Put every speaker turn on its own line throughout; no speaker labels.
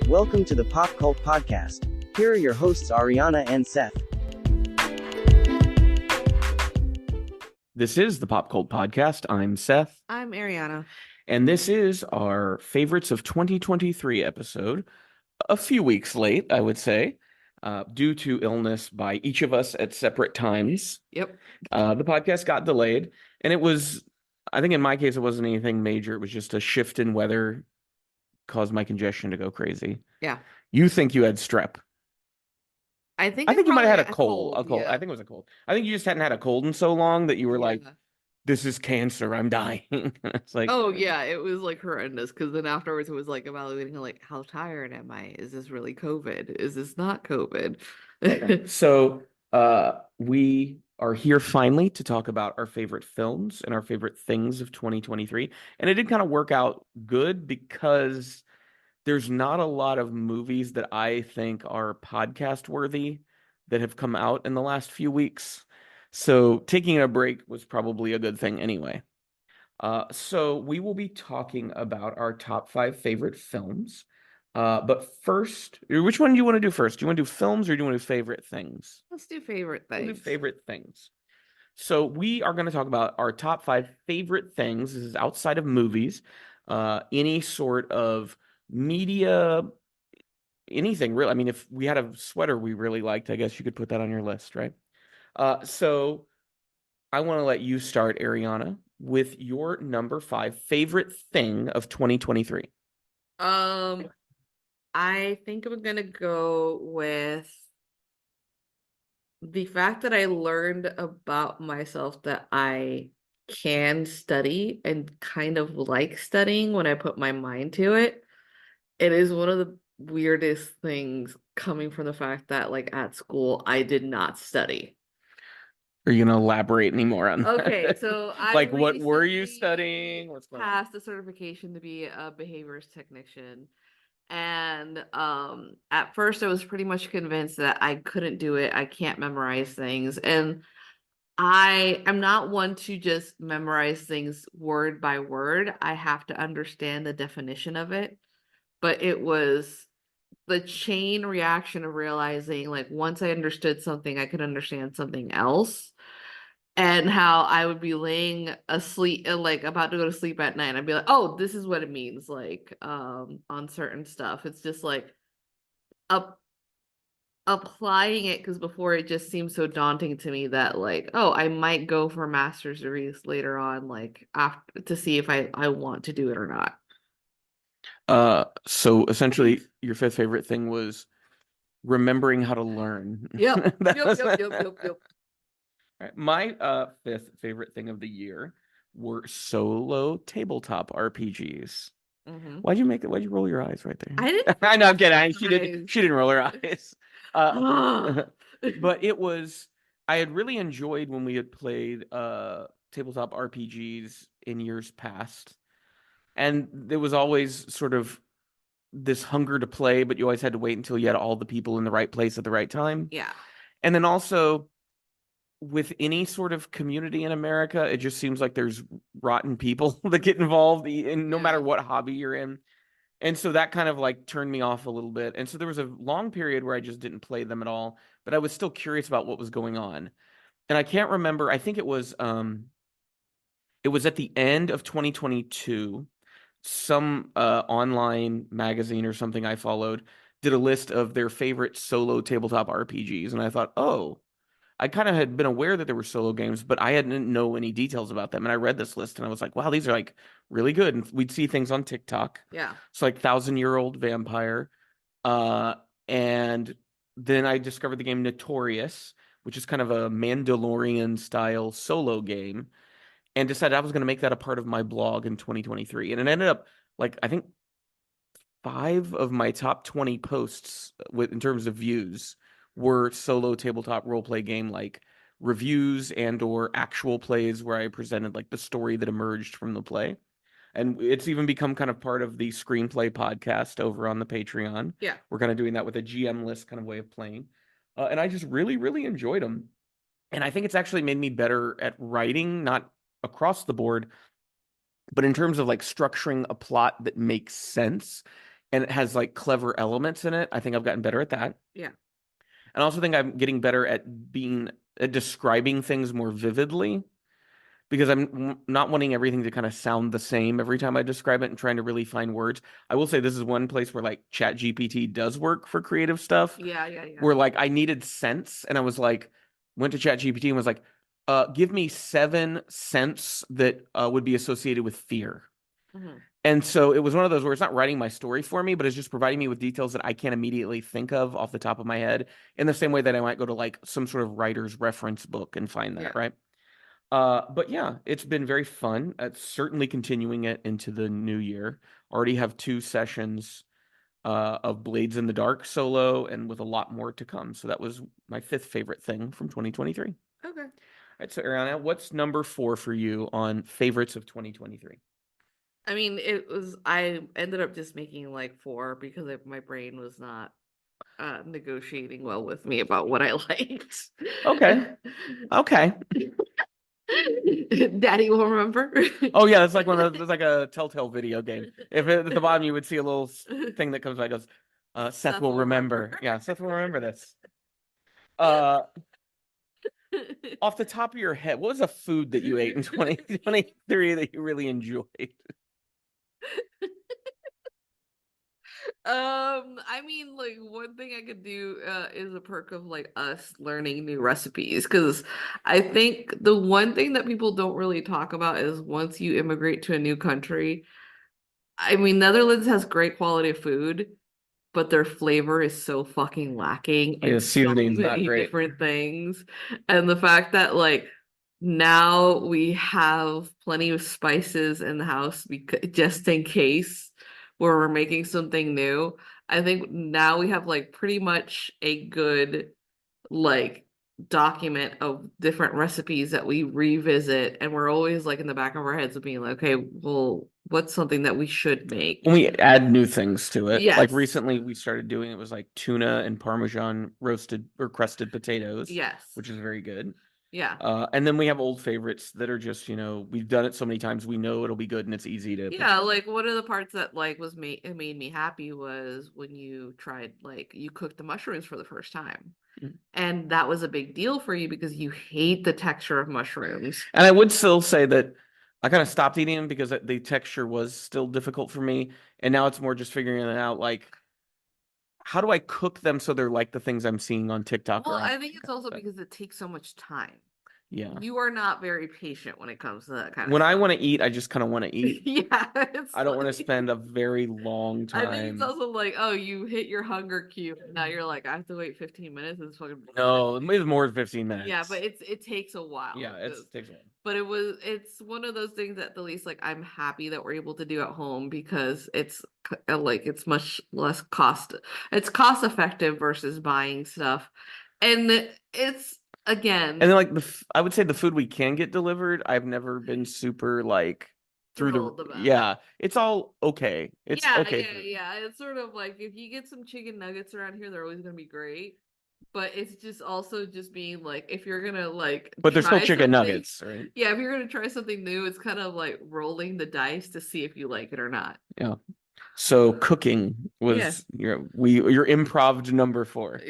Welcome to the Pop Cult Podcast. Here are your hosts, Ariana and Seth.
This is the Pop Cult Podcast. I'm Seth.
I'm Ariana.
And this is our Favorites of 2023 episode. A few weeks late, I would say, due to illness by each of us at separate times.
Yep.
The podcast got delayed. And it was, I think in my case, it wasn't anything major. It was just a shift in weather caused my congestion to go crazy.
Yeah.
You think you had strep.
I think
you might have had a
cold.
cold.
Yeah.
I think it was a cold. I think you just hadn't had a cold in so long that you were like, this is cancer. I'm dying. It's like,
oh yeah, it was like horrendous because then afterwards it was like evaluating like how tired am I? Is this really COVID? Is this not COVID?
So we are here finally to talk about our favorite films and our favorite things of 2023. And it did kind of work out good because there's not a lot of movies that I think are podcast worthy that have come out in the last few weeks. So taking a break was probably a good thing anyway. So we will be talking about our top 5 favorite films. But first, which one do you want to do first? Do you want to do films or do you want to do favorite things?
Let's do favorite things.
We'll do favorite things. So we are going to talk about our top 5 favorite things. This is outside of movies, any sort of media, anything really. I mean, if we had a sweater we really liked, I guess you could put that on your list, right? So I want to let you start, Ariana, with your number 5 favorite thing of 2023.
I think I'm gonna go with the fact that I learned about myself that I can study and kind of like studying when I put my mind to it. It is one of the weirdest things coming from the fact that like at school I did not study.
Are you gonna elaborate any more on that?
Okay, so I
like what were you
recently
studying? What's going on?
passed the certification to be a behaviorist technician. And at first I was pretty much convinced that I couldn't do it. I can't memorize things. And I am not one to just memorize things word by word. I have to understand the definition of it. But it was the chain reaction of realizing like once I understood something, I could understand something else. And how I would be laying asleep, like about to go to sleep at night. I'd be like, oh, this is what it means, like on certain stuff. It's just like applying it, because before it just seemed so daunting to me that like, oh, I might go for master's degrees later on, like after to see if I want to do it or not.
So essentially your 5th favorite thing was remembering how to learn.
Yep. Yep.
Right. My 5th favorite thing of the year were solo tabletop RPGs.
Mm-hmm.
Why'd you roll your eyes right there?
I didn't.
I know, I'm kidding. She didn't roll her eyes. But it was, I had really enjoyed when we had played tabletop RPGs in years past. And there was always sort of this hunger to play, but you always had to wait until you had all the people in the right place at the right time.
Yeah.
And then also, with any sort of community in America, it just seems like there's rotten people that get involved in no matter what hobby you're in. And so that kind of like turned me off a little bit. And so there was a long period where I just didn't play them at all, but I was still curious about what was going on. And I can't remember, I think it was at the end of 2022, some online magazine or something I followed did a list of their favorite solo tabletop RPGs. And I thought, oh, I kind of had been aware that there were solo games, but I didn't know any details about them. And I read this list and I was like, wow, these are like really good. And we'd see things on TikTok.
Yeah.
It's like 1,000-Year-Old Vampire. And then I discovered the game Notorious, which is kind of a Mandalorian style solo game, and decided I was going to make that a part of my blog in 2023. And it ended up like, I think 5 of my top 20 posts in terms of views were solo tabletop roleplay game like reviews and or actual plays where I presented like the story that emerged from the play. And it's even become kind of part of the screenplay podcast over on the Patreon.
Yeah.
We're kind of doing that with a GM list kind of way of playing. And I just really, really enjoyed them. And I think it's actually made me better at writing, not across the board, but in terms of like structuring a plot that makes sense and it has like clever elements in it. I think I've gotten better at that.
Yeah.
And I also think I'm getting better at describing things more vividly because I'm not wanting everything to kind of sound the same every time I describe it and trying to really find words. I will say this is one place where like Chat GPT does work for creative stuff,
Yeah, yeah, yeah.
where like I needed scents and I was like, went to Chat GPT and was like, give me 7 scents that would be associated with fear.
Mhm.
And so it was one of those where it's not writing my story for me, but it's just providing me with details that I can't immediately think of off the top of my head, in the same way that I might go to like some sort of writer's reference book and find that,
Yeah.
right? But yeah, it's been very fun. It's certainly continuing it into the new year. Already have 2 sessions of Blades in the Dark solo, and with a lot more to come. So that was my 5th favorite thing from 2023.
Okay.
All right, so Ariana, what's number 4 for you on favorites of 2023?
I mean, I ended up just making like 4 because my brain was not negotiating well with me about what I liked.
Okay. Okay.
Daddy will remember.
Oh yeah, that's like one of those, that's like a Telltale video game. If at the bottom you would see a little thing that comes by, goes, Seth will remember. Yeah, Seth will remember this. Off the top of your head, what was a food that you ate in 2023 that you really enjoyed?
I mean, like one thing I could do is a perk of like us learning new recipes because I think the one thing that people don't really talk about is once you immigrate to a new country, I mean, Netherlands has great quality of food, but their flavor is so fucking lacking
Yeah,
in so
seasoning's not
many
great.
different things. And the fact that like now we have plenty of spices in the house because just in case where we're making something new. I think now we have like pretty much a good like document of different recipes that we revisit and we're always like in the back of our heads of being like, okay, well, what's something that we should make?
When we add new things to it, like
Yes.
recently we started doing, it was like tuna and Parmesan roasted or crusted potatoes,
Yes.
which is very good.
Yeah.
And then we have old favorites that are just, we've done it so many times, we know it'll be good and it's easy to.
Yeah, like one of the parts that like it made me happy was when you tried like you cooked the mushrooms for the first time.
Mhm.
And that was a big deal for you because you hate the texture of mushrooms.
And I would still say that I kind of stopped eating them because the texture was still difficult for me. And now it's more just figuring it out, like, how do I cook them so they're like the things I'm seeing on TikTok
Well,
or on
I think it's also
but
because it takes so much time.
yeah.
You are not very patient when it comes to that kind
When
of
I
stuff.
want to eat, I just kind of want to eat.
Yeah, it's
I don't want to
like
spend a very long
I think it's
time.
also like, oh, you hit your hunger cue. And now you're like, I have to wait 15 minutes. It's fucking
No, it's more than 15 minutes.
yeah, but it takes a while.
Yeah, it takes a while.
But it's one of those things that at the least like I'm happy that we're able to do at home because it's like it's much less it's cost effective versus buying stuff. And it's again
And then like I would say the food we can get delivered, I've never been super like through
thrilled about.
yeah, it's all okay. It's
Yeah,
okay.
yeah. It's sort of like if you get some chicken nuggets around here, they're always gonna be great. But it's just also just being like if you're gonna like
But there's still
try
chicken
something,
nuggets, right?
yeah, if you're gonna try something new, it's kind of like rolling the dice to see if you like it or not.
Yeah. So cooking
Yeah.
was your improv number 4.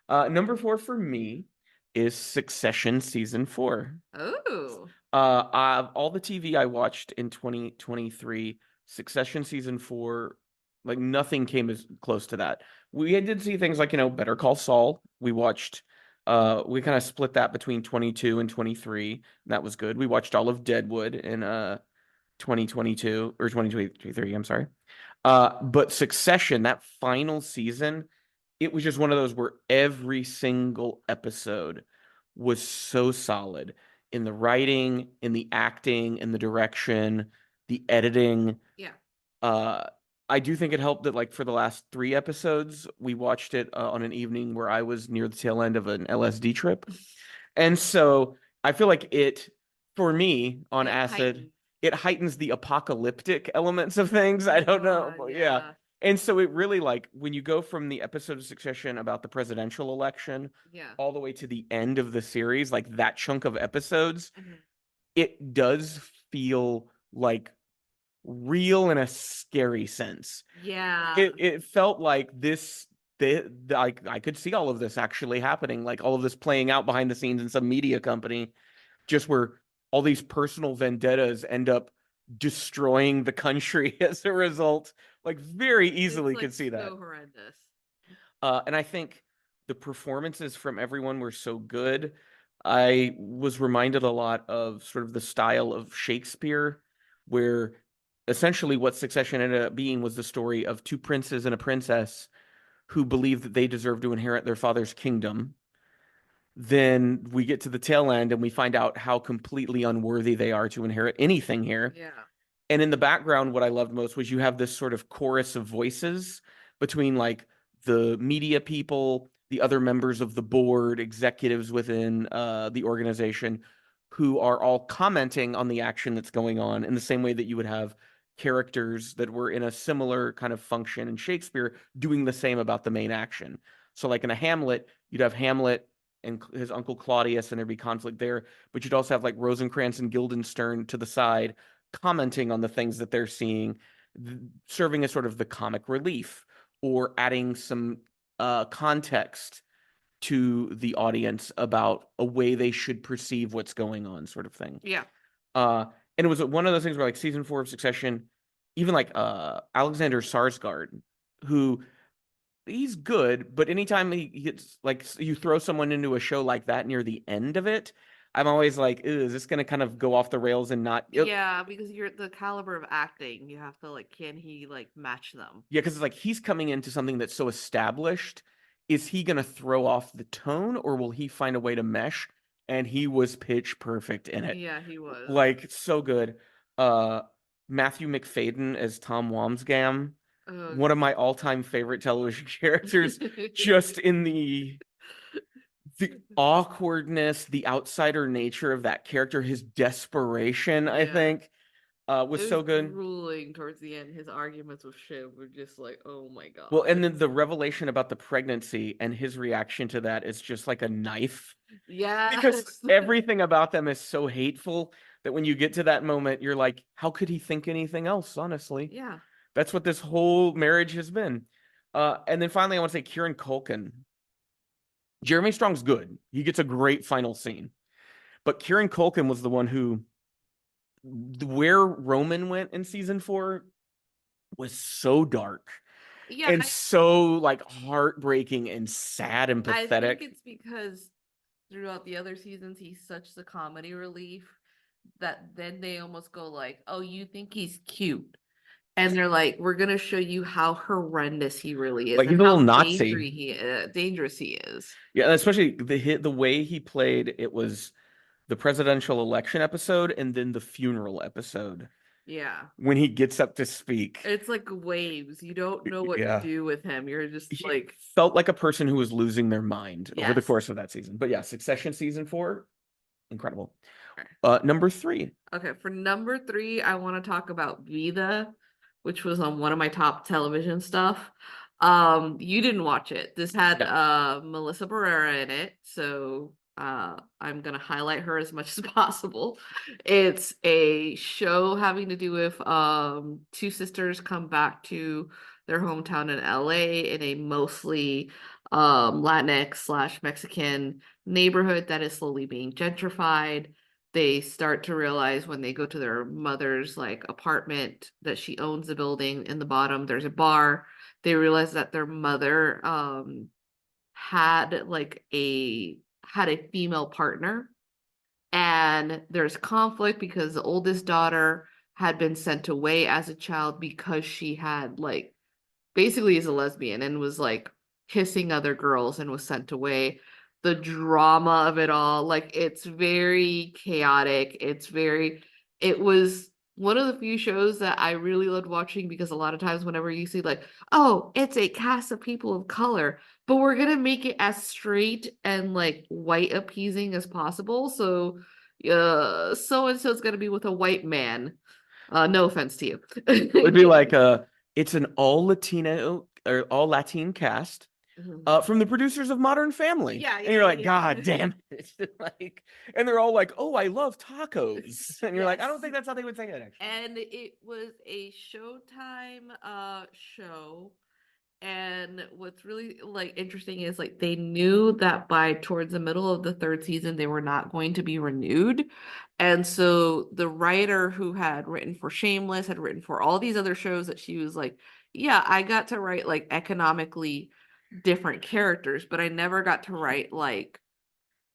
Number 4 for me is Succession season 4.
Oh.
Of all the TV I watched in 2023, Succession season 4, like nothing came as close to that. We did see things like, Better Call Saul. We watched, we kind of split that between 22 and 23. And that was good. We watched all of Deadwood in 2022 or 2023, I'm sorry. But Succession, that final season, it was just one of those where every single episode was so solid in the writing, in the acting, in the direction, the editing.
Yeah.
I do think it helped that like for the last 3 episodes, we watched it on an evening where I was near the tail end of an LSD trip. And so I feel like for me on acid, it heightens the apocalyptic elements of things. I don't know. Yeah. And so it really like when you go from the episode of Succession about the presidential election all the way to the end of the series, like that chunk of episodes, it does feel like real in a scary sense.
Yeah.
It felt like this. I could see all of this actually happening, like all of this playing out behind the scenes in some media company, just where all these personal vendettas end up destroying the country as a result. Like very
It's
easily
like
could see that.
so horrendous.
And I think the performances from everyone were so good. I was reminded a lot of sort of the style of Shakespeare, where essentially what Succession ended up being was the story of two princes and a princess who believe that they deserve to inherit their father's kingdom. Then we get to the tail end and we find out how completely unworthy they are to inherit anything here.
Yeah.
And in the background, what I loved most was you have this sort of chorus of voices between like the media people, the other members of the board, executives within the organization, who are all commenting on the action that's going on in the same way that you would have characters that were in a similar kind of function in Shakespeare doing the same about the main action. So, like in a Hamlet, you'd have Hamlet and his uncle Claudius, and there'd be conflict there. But you'd also have like Rosencrantz and Guildenstern to the side, commenting on the things that they're seeing, serving as sort of the comic relief or adding some context to the audience about a way they should perceive what's going on, sort of thing.
Yeah.
Uh, and it was one of those things where like season 4 of Succession, even like Alexander Sarsgaard, who he's good, but anytime he gets like you throw someone into a show like that near the end of it, I'm always like, is this going to kind of go off the rails and not?
Yeah, because you're the caliber of acting, you have to like, can he like match them?
Yeah, because it's like he's coming into something that's so established. Is he going to throw off the tone, or will he find a way to mesh? And he was pitch perfect in it.
Yeah, he was.
Like so good. Matthew McFadden as Tom Wamsgam, one of my all-time favorite television characters, just in the awkwardness, the outsider nature of that character, his desperation, I think, was so good.
Grueling towards the end. His arguments with Shiv were just like, oh my god.
Well, and then the revelation about the pregnancy and his reaction to that is just like a knife.
Yeah.
Because everything about them is so hateful that when you get to that moment, you're like, how could he think anything else, honestly?
Yeah.
That's what this whole marriage has been. And then finally, I want to say Kieran Culkin. Jeremy Strong's good. He gets a great final scene. But Kieran Culkin was the one who, where Roman went in season 4 was so dark.
Yeah.
And so like heartbreaking and sad and
I
pathetic.
think it's because throughout the other seasons, he's such the comedy relief that then they almost go like, oh, you think he's cute. And they're like, we're gonna show you how horrendous he really is,
Like he's
and
a little
how
Nazi.
dangerous he is.
Yeah, and especially the way he played it was the presidential election episode and then the funeral episode
Yeah.
when he gets up to speak.
It's like waves. You don't know what
Yeah.
to do with him. You're just
He
like
felt like a person who was losing their mind over the
Yes.
course of that season. But yeah, Succession season 4, incredible.
Okay.
Number 3.
Okay, for number 3, I want to talk about Vida, which was on one of my top television stuff. You didn't watch it. This had Melissa Barrera in it, so I'm gonna highlight her as much as possible. It's a show having to do with two sisters come back to their hometown in LA in a mostly Latinx slash Mexican neighborhood that is slowly being gentrified. They start to realize when they go to their mother's like apartment that she owns the building. In the bottom there's a bar. They realize that their mother had a female partner, and there's conflict because the oldest daughter had been sent away as a child because she had like basically is a lesbian and was like kissing other girls and was sent away. The drama of it all, like it's very chaotic. It was one of the few shows that I really loved watching because a lot of times whenever you see like, oh, it's a cast of people of color, but we're gonna make it as straight and like white appeasing as possible. So so and so is gonna be with a white man. No offense to you.
It would be like it's an all Latino or all Latin cast. From the producers of Modern Family.
Yeah,
And
yeah,
you're like,
yeah.
God damn it. Like, and they're all like, oh, I love tacos. And you're like, I don't
Yes.
think that's how they would say it, actually.
And it was a Showtime show. And what's really like interesting is like they knew that by towards the middle of the third season they were not going to be renewed. And so the writer who had written for Shameless, had written for all these other shows, that she was like, yeah, I got to write like economically different characters, but I never got to write like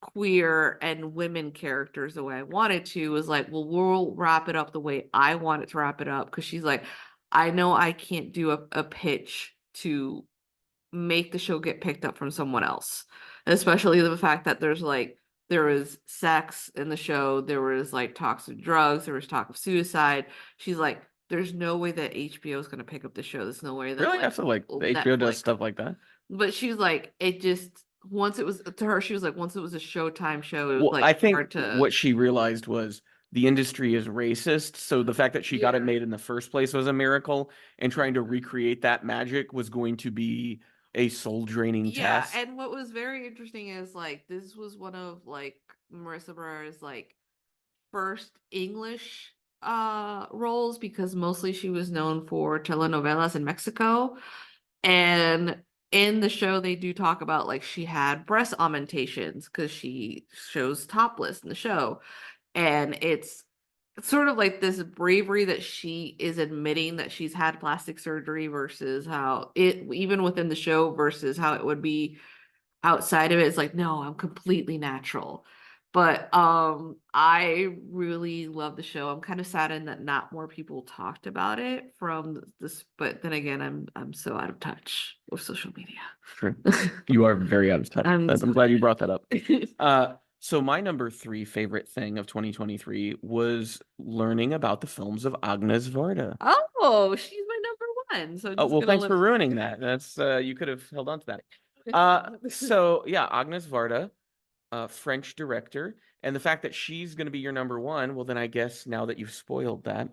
queer and women characters the way I wanted to. Was like, well, we'll wrap it up the way I want it to wrap it up. Because she's like, I know I can't do a pitch to make the show get picked up from someone else, especially the fact that there was sex in the show, there was like talks of drugs, there was talk of suicide. She's like, there's no way that HBO is going to pick up the show. There's no way that
Really? I feel like the HBO does
Netflix.
stuff like that.
But she's like, it just, once it was to her, she was like, once it was a Showtime show, it was
Well,
like
I think
hard to.
what she realized was the industry is racist. So the fact that she got it
Yeah.
made in the first place was a miracle. And trying to recreate that magic was going to be a soul draining
Yeah,
task.
and what was very interesting is like this was one of like Marissa Barrera's like first English roles, because mostly she was known for telenovelas in Mexico. And in the show they do talk about like she had breast augmentations because she shows topless in the show. And it's sort of like this bravery that she is admitting that she's had plastic surgery versus how it, even within the show, versus how it would be outside of it. It's like, no, I'm completely natural. But I really love the show. I'm kind of saddened that not more people talked about it from this, but then again, I'm so out of touch with social media.
True. You are very out of touch.
I'm
I'm glad you brought that up. So my number 3 favorite thing of 2023 was learning about the films of Agnes Varda.
Oh, she's my number one. So
Oh,
just
well,
gonna
thanks for
let
ruining that. That's you could have held on to that. So yeah, Agnes Varda, French director, and the fact that she's going to be your number 1, well, then I guess now that you've spoiled that,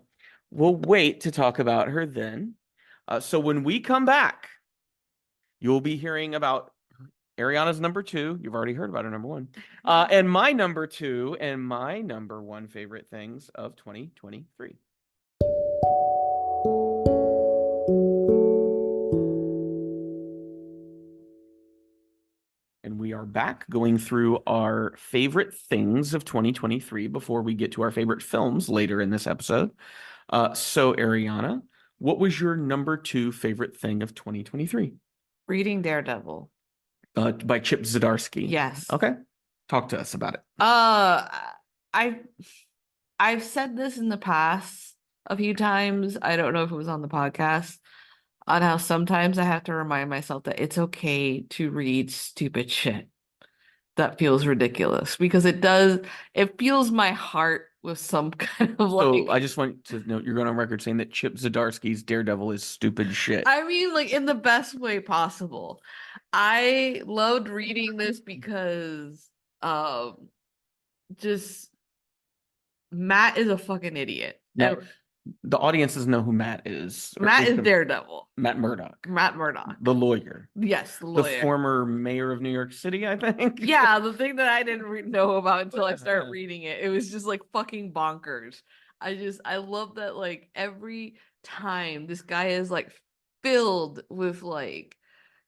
we'll wait to talk about her then. So when we come back, you'll be hearing about Ariana's number 2. You've already heard about her number 1. And my number 2 and my number 1 favorite things of 2023. And we are back going through our favorite things of 2023 before we get to our favorite films later in this episode. So Ariana, what was your number 2 favorite thing of 2023?
reading Daredevil.
By Chip Zdarsky.
Yes.
Okay. Talk to us about it.
I I've said this in the past a few times. I don't know if it was on the podcast, on how sometimes I have to remind myself that it's okay to read stupid shit that feels ridiculous, because it fuels my heart with some kind of
So
like,
I just want to note you're going on record saying that Chip Zdarsky's Daredevil is stupid shit.
I mean, like in the best way possible. I loved reading this because just Matt is a fucking idiot.
Now, the audience doesn't know who Matt is.
Matt is Daredevil.
Matt Murdock.
Matt Murdock.
The lawyer.
Yes, the
The
lawyer.
former mayor of New York City, I think.
Yeah, the thing that I didn't know about until I started reading it. It was just like fucking bonkers. I love that like every time this guy is like filled with like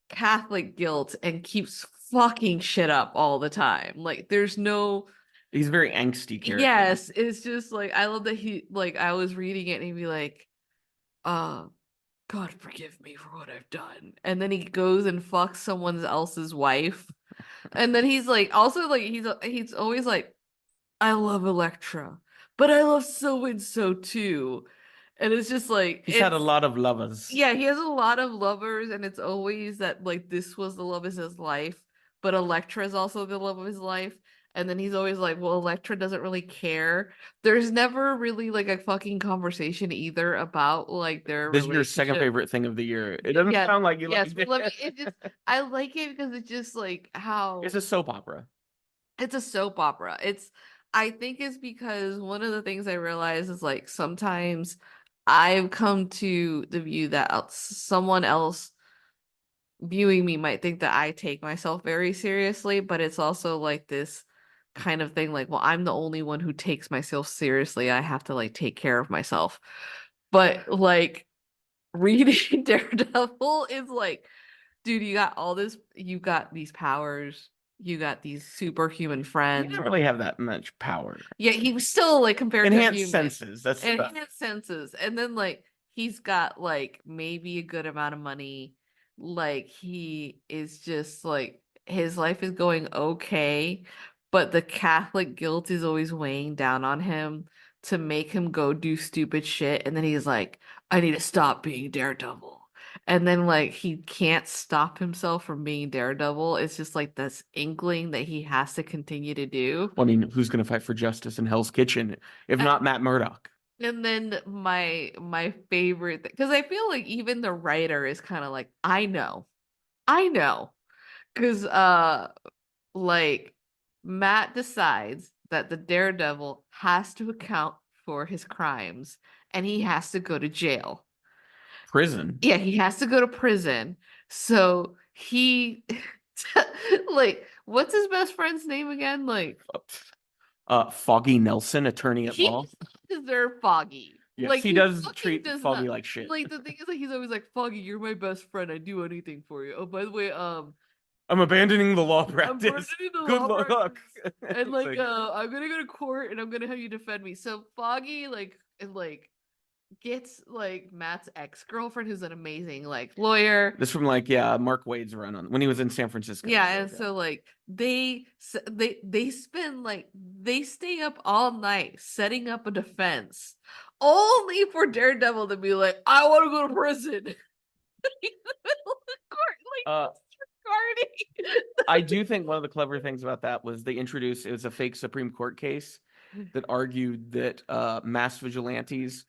Catholic guilt and keeps fucking shit up all the time. Like there's no.
He's a very angsty character.
Yes, it's just like I love that he like I was reading it and he'd be like, God forgive me for what I've done. And then he goes and fucks someone else's wife. And then he's like also like he's always like, I love Elektra, but I love so and so too. And it's just like
He's had a lot of lovers.
Yeah, he has a lot of lovers, and it's always that like this was the love of his life, but Elektra is also the love of his life. And then he's always like, well, Elektra doesn't really care. There's never really like a fucking conversation either about like their
This is your second
relationship.
favorite thing of the year. It doesn't sound like you
Yes,
like
but
it.
I like it because it's just like how
It's a soap opera.
it's a soap opera. I think it's because one of the things I realize is like sometimes I've come to the view that someone else viewing me might think that I take myself very seriously, but it's also like this kind of thing like, well, I'm the only one who takes myself seriously. I have to like take care of myself. But like reading Daredevil is like, dude, you got these powers, you got these superhuman
He
friends.
didn't really have that much power.
Yeah, he was still like compared to
Enhanced
human.
senses. That's
Enhanced senses. And then like he's got like maybe a good amount of money. Like he is just like his life is going okay, but the Catholic guilt is always weighing down on him to make him go do stupid shit. And then he's like, I need to stop being Daredevil. And then like he can't stop himself from being Daredevil. It's just like this inkling that he has to continue to do.
Well, I mean, who's going to fight for justice in Hell's Kitchen if not Matt Murdock?
And then my favorite thing, because I feel like even the writer is kind of like, I know, because like Matt decides that the Daredevil has to account for his crimes and he has to go to jail.
Prison.
Yeah, he has to go to prison. So he like, what's his best friend's name again? Like,
Foggy Nelson, attorney at law.
he deserve Foggy.
Yes,
Like
he does treat Foggy like shit.
Like the thing is, like he's always like, Foggy, you're my best friend. I'd do anything for you. Oh, by the way,
I'm abandoning the law
I'm
practice.
abandoning the
Good
law
luck.
practice. And
It's
like, I'm gonna go to court and I'm gonna have you defend me. So Foggy like gets like Matt's ex-girlfriend, who's an amazing like lawyer.
This from like Mark Wade's run on when he was in San Francisco.
Yeah, and so like they spend like they stay up all night setting up a defense, only for Daredevil to be like, I want to go to prison. In the middle of the court, like disregarding.
I do think one of the clever things about that was they introduced it was a fake Supreme Court case that argued that mass vigilantes,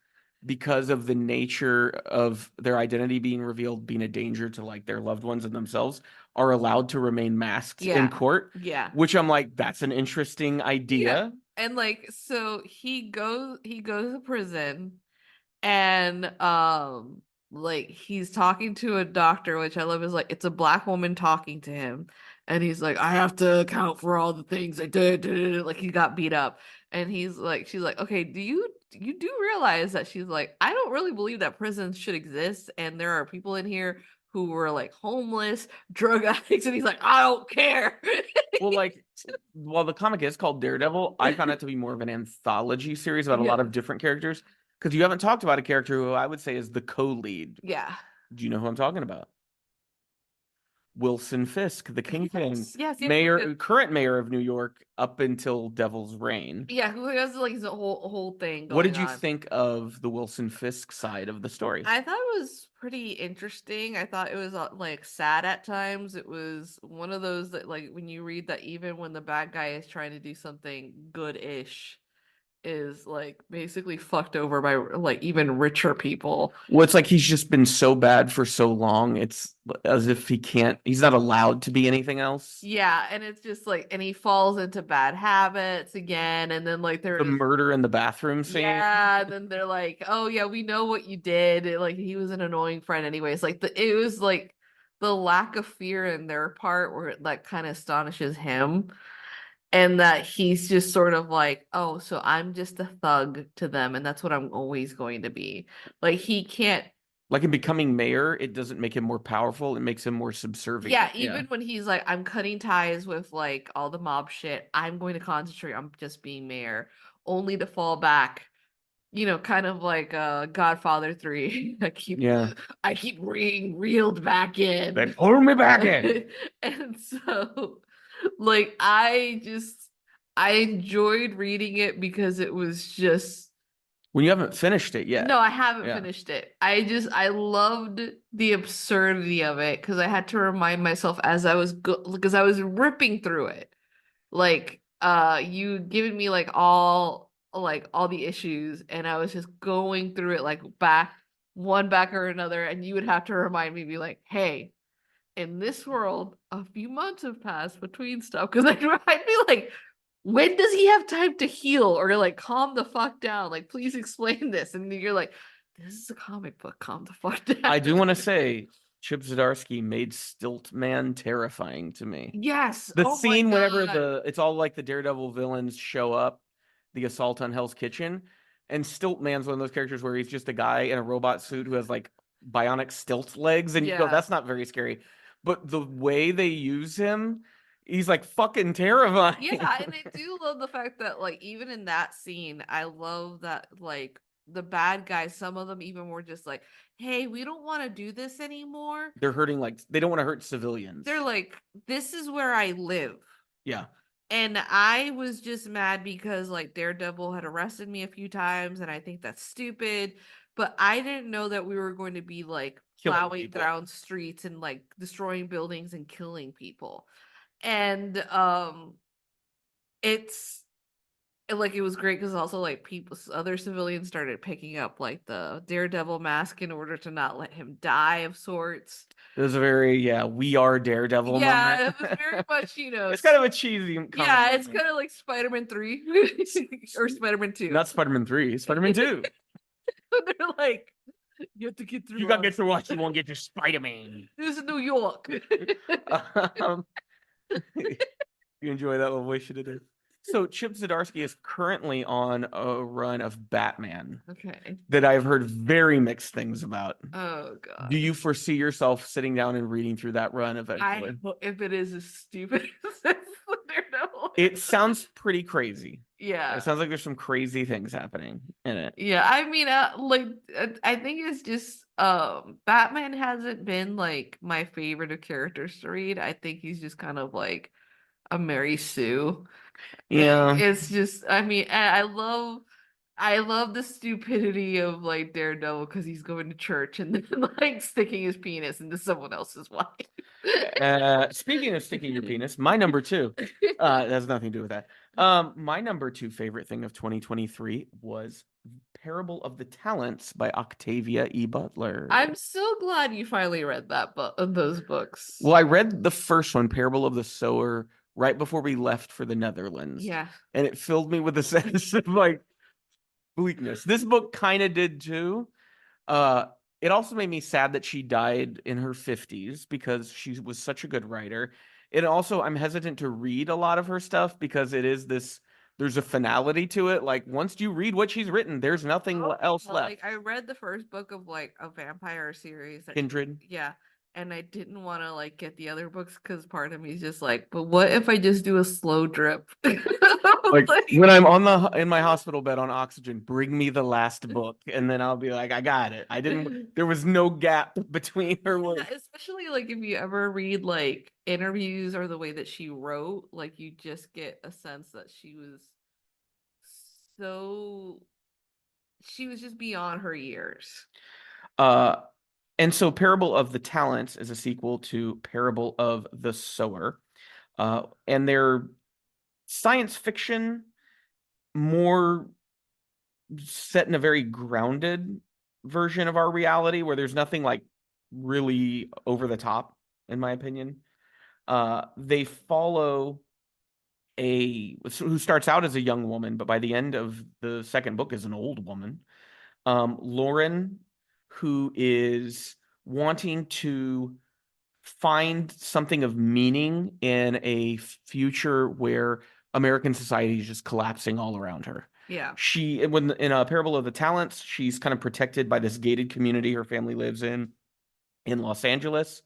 because of the nature of their identity being revealed, being a danger to like their loved ones and themselves, are allowed to remain masked in court.
Yeah.
Which I'm like, that's an interesting idea.
Yeah. And like, so he goes to prison and like he's talking to a doctor, which I love, is like it's a black woman talking to him, and he's like, I have to account for all the things I did. Like he got beat up, and she's like, okay, do you do realize that she's like, I don't really believe that prisons should exist, and there are people in here who were like homeless, drug addicts, and he's like, I don't care.
Well, like, while the comic is called Daredevil, I found it to be more of an anthology series about a lot of different characters. Because you haven't talked about a character who I would say is the co-lead.
Yeah.
Do you know who I'm talking about? Wilson Fisk, the Kingpin.
Yes,
current mayor of New York up until Devil's Reign.
Yeah, who has like his whole thing going on.
What did you think of the Wilson Fisk side of the story?
I thought it was pretty interesting. I thought it was like sad at times. It was one of those that like when you read that even when the bad guy is trying to do something good-ish, is like basically fucked over by like even richer people.
Well, it's like he's just been so bad for so long. It's as if he's not allowed to be anything else.
Yeah, and it's just like, and he falls into bad habits again, and then like
the murder in the bathroom scene.
Yeah, and then they're like, oh yeah, we know what you did. Like he was an annoying friend anyways. Like it was like the lack of fear in their part where that kind of astonishes him. And that he's just sort of like, oh, so I'm just a thug to them, and that's what I'm always going to be. Like he can't.
Like in becoming mayor, it doesn't make him more powerful. It makes him more subservient.
Yeah, even when he's like, I'm cutting ties with like all the mob shit. I'm going to concentrate on just being mayor, only to fall back. You know, kind of like Godfather 3. I keep being reeled back in.
They pull me back in.
And so like I enjoyed reading it because it was just
when you haven't finished it yet.
No, I haven't finished it. I loved the absurdity of it because I had to remind myself as I was because I was ripping through it. Like you given me like all the issues and I was just going through it like back or another, and you would have to remind me, be like, hey, in this world, a few months have passed between stuff, because I'd be like, when does he have time to heal or like calm the fuck down? Like, please explain this. And you're like, this is a comic book, calm the fuck down.
I do want to say Chip Zdarsky made Stilt Man terrifying to me.
Yes.
The
Oh my
scene whenever
God.
it's all like the Daredevil villains show up, the assault on Hell's Kitchen, and Stilt Man's one of those characters where he's just a guy in a robot suit who has like bionic stilt legs, and you go,
Yeah.
that's not very scary. But the way they use him, he's like fucking terrifying.
Yeah, and I do love the fact that like even in that scene, I love that like the bad guys, some of them even were just like, "Hey, we don't want to do this anymore."
They're hurting like they don't want to hurt civilians.
They're like, "This is where I live."
Yeah.
And I was just mad because like Daredevil had arrested me a few times, and I think that's stupid. But I didn't know that we were going to be like
Killing
plowing
people.
down streets and like destroying buildings and killing people. And it's like it was great because also like people, other civilians started picking up like the Daredevil mask in order to not let him die of sorts.
It was a very we are Daredevil
Yeah,
moment.
it was very much, you know,
It's kind of a cheesy comment.
yeah, it's kind of like Spider-Man 3 or Spider-Man 2.
Not Spider-Man 3, Spider-Man 2.
They're like, you have to get through.
You gotta get through us, you won't get to Spider-Man.
This is New York.
You enjoy that little voice you did. So Chip Zdarsky is currently on a run of Batman
Okay.
that I've heard very mixed things about.
Oh God.
Do you foresee yourself sitting down and reading through that run eventually?
If it is as stupid as Daredevil.
It sounds pretty crazy.
Yeah.
It sounds like there's some crazy things happening in it.
Yeah, I mean, I think it's just Batman hasn't been like my favorite of characters to read. I think he's just kind of like a Mary Sue.
Yeah.
It's just, I mean, I love the stupidity of like Daredevil because he's going to church and then like sticking his penis into someone else's wife.
Speaking of sticking your penis, my number 2 it has nothing to do with that. My number 2 favorite thing of 2023 was Parable of the Talents by Octavia E. Butler.
I'm so glad you finally read that those books.
Well, I read the first one, Parable of the Sower, right before we left for the Netherlands.
Yeah.
And it filled me with a sense of like bleakness. This book kind of did too. It also made me sad that she died in her 50s because she was such a good writer. And also, I'm hesitant to read a lot of her stuff because it is this, there's a finality to it. Like, once you read what she's written, there's nothing else left.
Like, I read the first book of like a vampire series.
Kindred.
Yeah. And I didn't want to like get the other books because part of me is just like, but what if I just do a slow drip?
Like when I'm in my hospital bed on oxygen, bring me the last book, and then I'll be like, I got it. There was no gap between her words.
Yeah, especially like if you ever read like interviews or the way that she wrote, like you just get a sense that she was just beyond her years.
And so Parable of the Talents is a sequel to Parable of the Sower. And they're science fiction, more set in a very grounded version of our reality where there's nothing like really over the top, in my opinion. They follow who starts out as a young woman, but by the end of the second book is an old woman. Lauren, who is wanting to find something of meaning in a future where American society is just collapsing all around her.
Yeah.
When in a Parable of the Talents, she's kind of protected by this gated community her family lives in Los Angeles.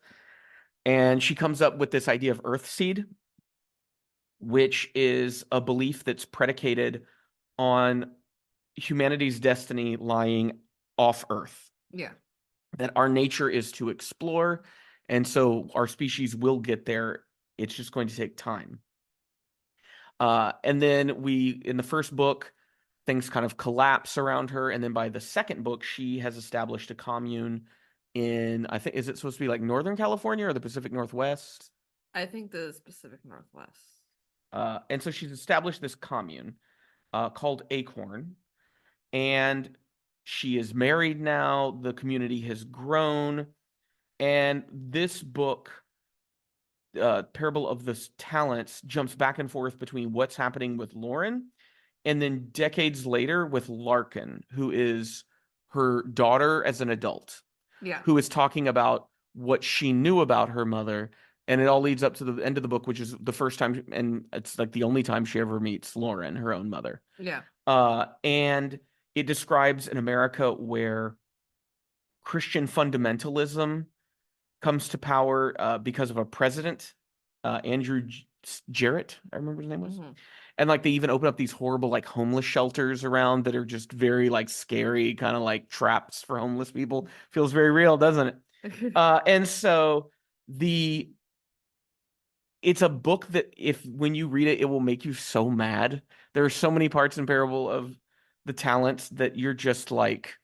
And she comes up with this idea of Earthseed, which is a belief that's predicated on humanity's destiny lying off Earth.
Yeah.
That our nature is to explore, and so our species will get there. It's just going to take time. And then in the first book, things kind of collapse around her, and then by the second book, she has established a commune in, I think, is it supposed to be like Northern California or the Pacific Northwest?
I think the Pacific Northwest.
And so she's established this commune called Acorn, and she is married now. The community has grown. And this book, Parable of the Talents, jumps back and forth between what's happening with Lauren and then decades later with Larkin, who is her daughter as an adult.
Yeah.
Who is talking about what she knew about her mother. And it all leads up to the end of the book, which is the first time, and it's like the only time she ever meets Lauren, her own mother.
Yeah.
And it describes an America where Christian fundamentalism comes to power because of a president, Andrew Jarrett, I remember his name was.
Mhm.
And like they even open up these horrible like homeless shelters around that are just very like scary, kind of like traps for homeless people. Feels very real, doesn't it? And so the it's a book that if when you read it, it will make you so mad. There are so many parts in Parable of the Talents that you're just like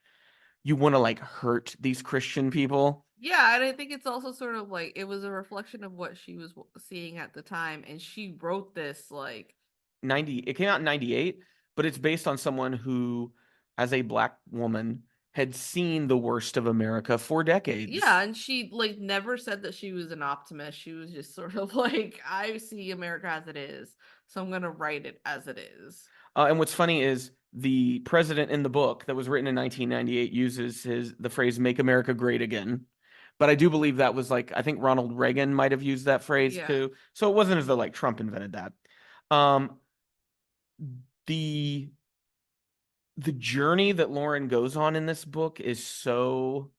you want to like hurt these Christian people.
Yeah, and I think it's also sort of like it was a reflection of what she was seeing at the time, and she wrote this like
90 it came out in 98, but it's based on someone who as a black woman had seen the worst of America for decades.
yeah, and she like never said that she was an optimist. She was just sort of like, I see America as it is, so I'm gonna write it as it is.
And what's funny is the president in the book that was written in 1998 uses the phrase "Make America Great Again," but I do believe that was like I think Ronald Reagan might have used that phrase
Yeah.
too. So it wasn't as though like Trump invented that. Um, the the journey that Lauren goes on in this book is so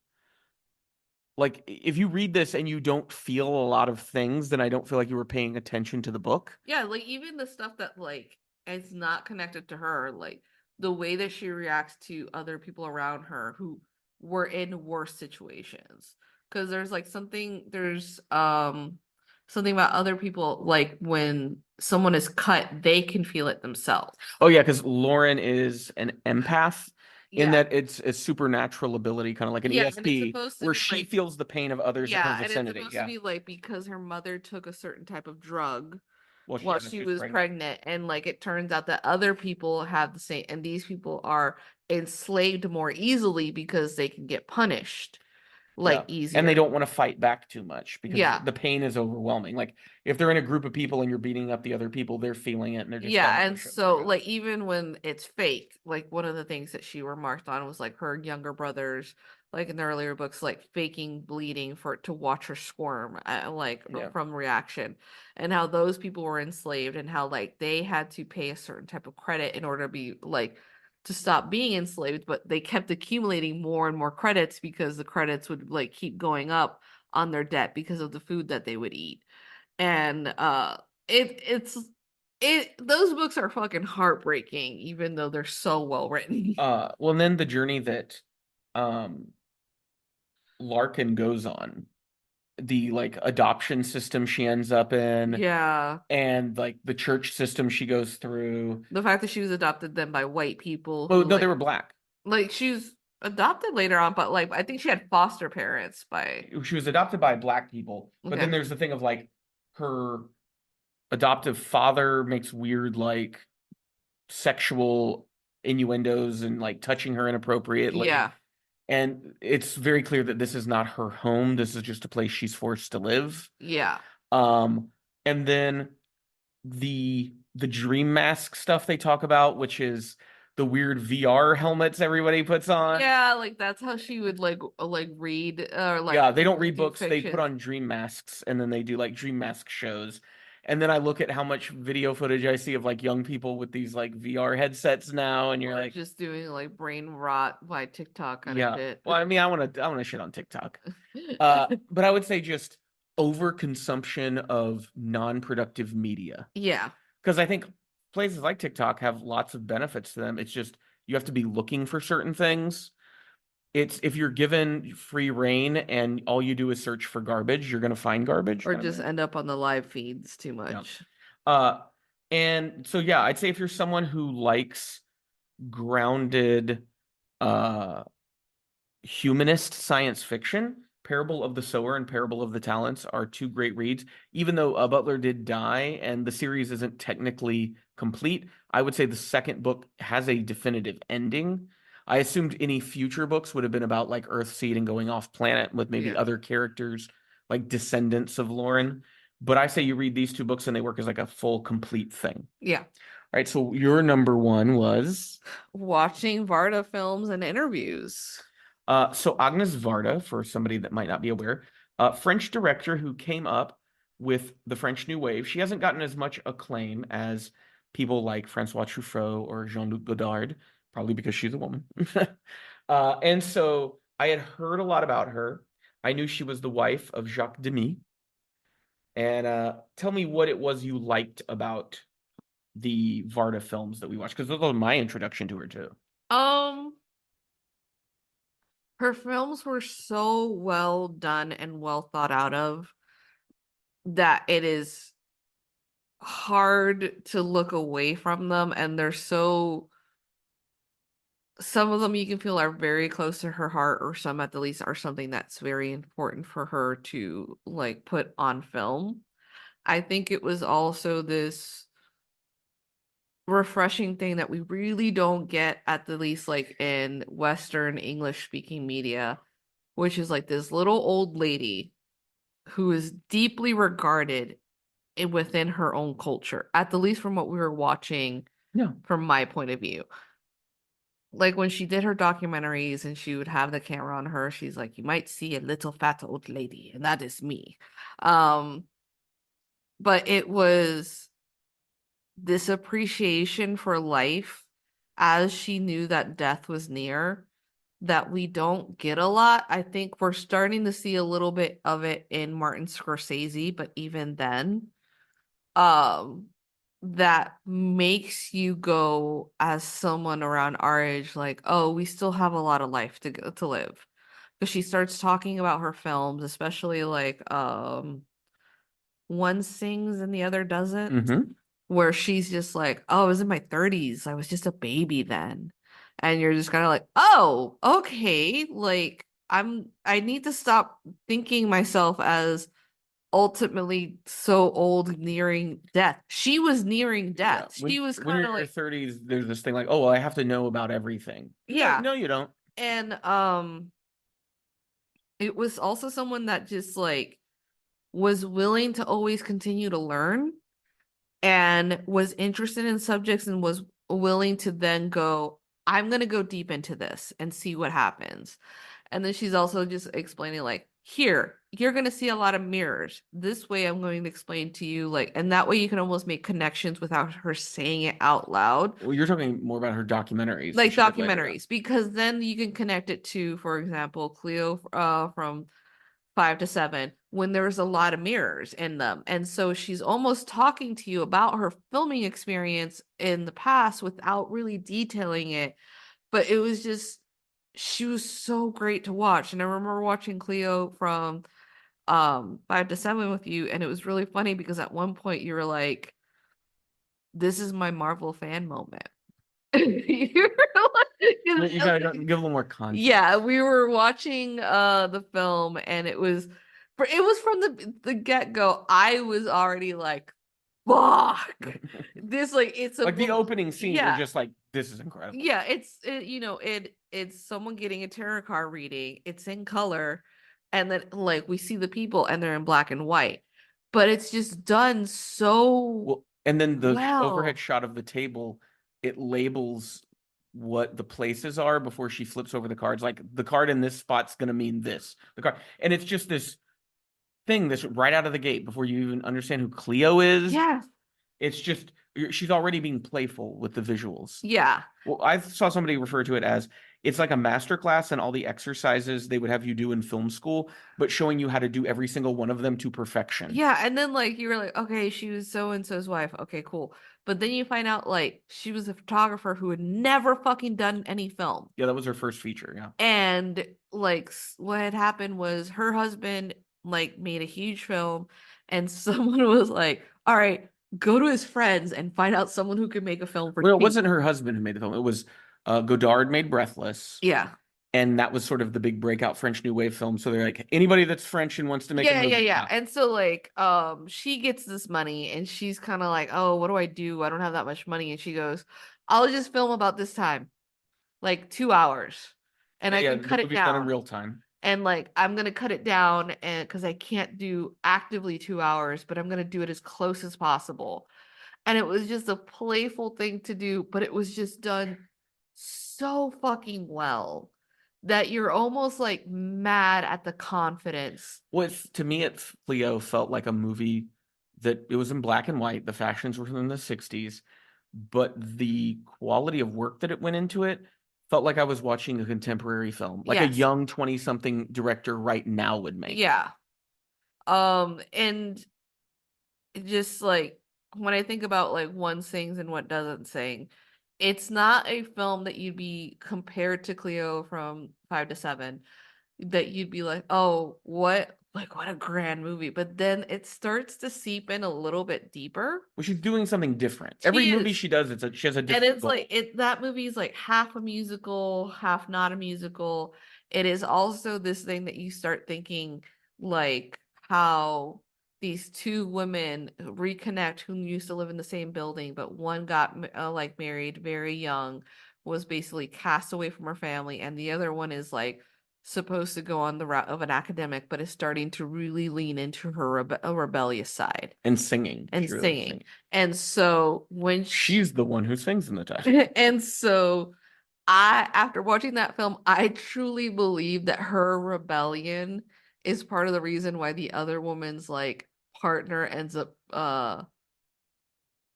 like if you read this and you don't feel a lot of things, then I don't feel like you were paying attention to the book.
Yeah, like even the stuff that like is not connected to her, like the way that she reacts to other people around her who were in worse situations. Because there's like there's something about other people, like when someone is cut, they can feel it themselves.
Oh yeah, because Lauren is an empath in
Yeah.
that it's a supernatural ability, kind of like an
Yeah, and it's
ESP,
supposed to
where
be
she
like
feels the pain of others in her
yeah, and it's
vicinity.
supposed
Yeah.
to be like because her mother took a certain type of drug
Well,
while
when
she
she
was pregnant, and like it turns out that other people have the same, and these people are enslaved more easily because they can get punished like
Yeah. And they
easier.
don't want to fight back too much because
Yeah.
the pain is overwhelming. Like if they're in a group of people and you're beating up the other people, they're feeling it and they're just going
Yeah,
to
and
push it
so
through.
like even when it's fake, like one of the things that she remarked on was like her younger brothers, like in the earlier books, like faking bleeding for to watch her squirm, like
Yeah.
from reaction, and how those people were enslaved, and how like they had to pay a certain type of credit in order to be like to stop being enslaved, but they kept accumulating more and more credits because the credits would like keep going up on their debt because of the food that they would eat, and it's those books are fucking heartbreaking, even though they're so well written.
Well, and then the journey that um Larkin goes on, the like adoption system she ends up in,
Yeah.
and like the church system she goes through.
The fact that she was adopted then by white people
Oh
who
no, they were black.
like she was adopted later on, but like I think she had foster parents by
She was adopted by black people, but then
okay.
there's the thing of like her adoptive father makes weird like sexual innuendos and like touching her inappropriately.
Yeah.
And it's very clear that this is not her home. This is just a place she's forced to live.
Yeah.
Um, and then the dream mask stuff they talk about, which is the weird VR helmets everybody puts on.
Yeah, like that's how she would like read or like
Yeah, they don't read
do
books. They put
fiction.
on dream masks and then they do like dream mask shows. And then I look at how much video footage I see of like young people with these like VR headsets now, and you're
Or
like,
just doing like brain rot by TikTok kind of
yeah.
shit.
Well, I mean, I want to shit on TikTok. But I would say just overconsumption of non-productive media.
Yeah.
Because I think places like TikTok have lots of benefits to them. It's just you have to be looking for certain things. It's if you're given free reign and all you do is search for garbage, you're gonna find garbage.
Or
kind of
just
thing.
end up on the live feeds too
Yeah.
much.
And so yeah, I'd say if you're someone who likes grounded uh humanist science fiction, Parable of the Sower and Parable of the Talents are two great reads. Even though Butler did die and the series isn't technically complete, I would say the second book has a definitive ending. I assumed any future books would have been about like Earthseed and going off planet with maybe
Yeah.
other characters like descendants of Lauren. But I say you read these two books and they work as like a full complete thing.
Yeah.
All right, so your number one was
Watching Varda films and interviews.
So Agnes Varda, for somebody that might not be aware, French director who came up with the French New Wave. She hasn't gotten as much acclaim as people like Francois Truffaut or Jean-Luc Godard, probably because she's a woman. And so I had heard a lot about her. I knew she was the wife of Jacques Demy. And tell me what it was you liked about the Varda films that we watched, because those were my introduction to her too.
Um, her films were so well done and well thought out of that it is hard to look away from them, and they're so some of them you can feel are very close to her heart, or some at the least are something that's very important for her to like put on film. I think it was also this refreshing thing that we really don't get at the least like in Western English speaking media, which is like this little old lady who is deeply regarded within her own culture, at the least from what we were watching.
Yeah.
From my point of view, like when she did her documentaries and she would have the camera on her, she's like, you might see a little fat old lady, and that is me. But it was this appreciation for life as she knew that death was near that we don't get a lot. I think we're starting to see a little bit of it in Martin Scorsese, but even then, um, that makes you go as someone around our age, like, oh, we still have a lot of life to go to live. Because she starts talking about her films, especially like one sings and the other doesn't,
Mm-hmm.
where she's just like, oh, I was in my 30s. I was just a baby then. And you're just kind of like, oh, okay. Like, I need to stop thinking myself as ultimately so old, nearing death. She was nearing death.
When,
She was
when you're
kind of
in your
like,
30s, there's this thing like, oh, well, I have to know about everything.
yeah.
No, you don't.
And it was also someone that just like was willing to always continue to learn and was interested in subjects and was willing to then go, I'm going to go deep into this and see what happens. And then she's also just explaining, like, here, you're going to see a lot of mirrors. This way, I'm going to explain to you, like, and that way you can almost make connections without her saying it out loud.
Well, you're talking more about her documentaries.
Like documentaries, because then you can connect it to, for example, Cleo from 5 to 7, when there's a lot of mirrors in them. And so she's almost talking to you about her filming experience in the past without really detailing it. But it was just, she was so great to watch. And I remember watching Cleo from 5 to 7 with you, and it was really funny because at one point you were like, this is my Marvel fan moment. You were like,
You gotta give a little more context.
yeah, we were watching the film, and it was from the get-go. I was already like, fuck. This like it's a
Like the opening scene,
yeah.
you're just like, this is incredible.
Yeah, it's someone getting a tarot card reading. It's in color, and then like we see the people and they're in black and white. But it's just done so
Well, and then the
well.
overhead shot of the table, it labels what the places are before she flips over the cards. Like the card in this spot's gonna mean this. The card, and it's just this thing that's right out of the gate before you even understand who Cleo is.
Yeah.
It's just she's already being playful with the visuals.
Yeah.
Well, I saw somebody refer to it as it's like a master class and all the exercises they would have you do in film school, but showing you how to do every single one of them to perfection.
Yeah, and then like you were like, okay, she was so and so's wife. Okay, cool. But then you find out like she was a photographer who had never fucking done any film.
Yeah, that was her first feature. Yeah.
And like what had happened was her husband like made a huge film, and someone was like, all right, go to his friends and find out someone who could make a film for
Well, it
cheap.
wasn't her husband who made the film. It was Godard made Breathless.
Yeah.
And that was sort of the big breakout French New Wave film. So they're like, anybody that's French and wants to make a movie.
Yeah. And so like she gets this money and she's kind of like, oh, what do? I don't have that much money. And she goes, I'll just film about this time, like 2 hours. And I can cut it down.
Done in real time.
And like I'm gonna cut it down, and because I can't do actively 2 hours, but I'm gonna do it as close as possible. And it was just a playful thing to do, but it was just done so fucking well that you're almost like mad at the confidence.
Well, to me, Cleo felt like a movie that it was in black and white. The fashions were from the 60s, but the quality of work that it went into it felt like I was watching a contemporary film, like a
Yes.
young 20-something director right now would make.
Yeah. And just like when I think about like one sings and what doesn't sing, it's not a film that you'd be compared to Cleo from 5 to 7 that you'd be like, oh, what a grand movie. But then it starts to seep in a little bit deeper.
Well, she's doing something different. Every movie she does, she has a
And
different
it's
goal.
like that movie is like half a musical, half not a musical. It is also this thing that you start thinking like how these two women reconnect who used to live in the same building, but one got like married very young, was basically cast away from her family, and the other one is like supposed to go on the route of an academic, but is starting to really lean into her a rebellious side
And singing.
and
She loves
singing. And so when
she's the one who sings in the title.
and so after watching that film, I truly believe that her rebellion is part of the reason why the other woman's like partner ends up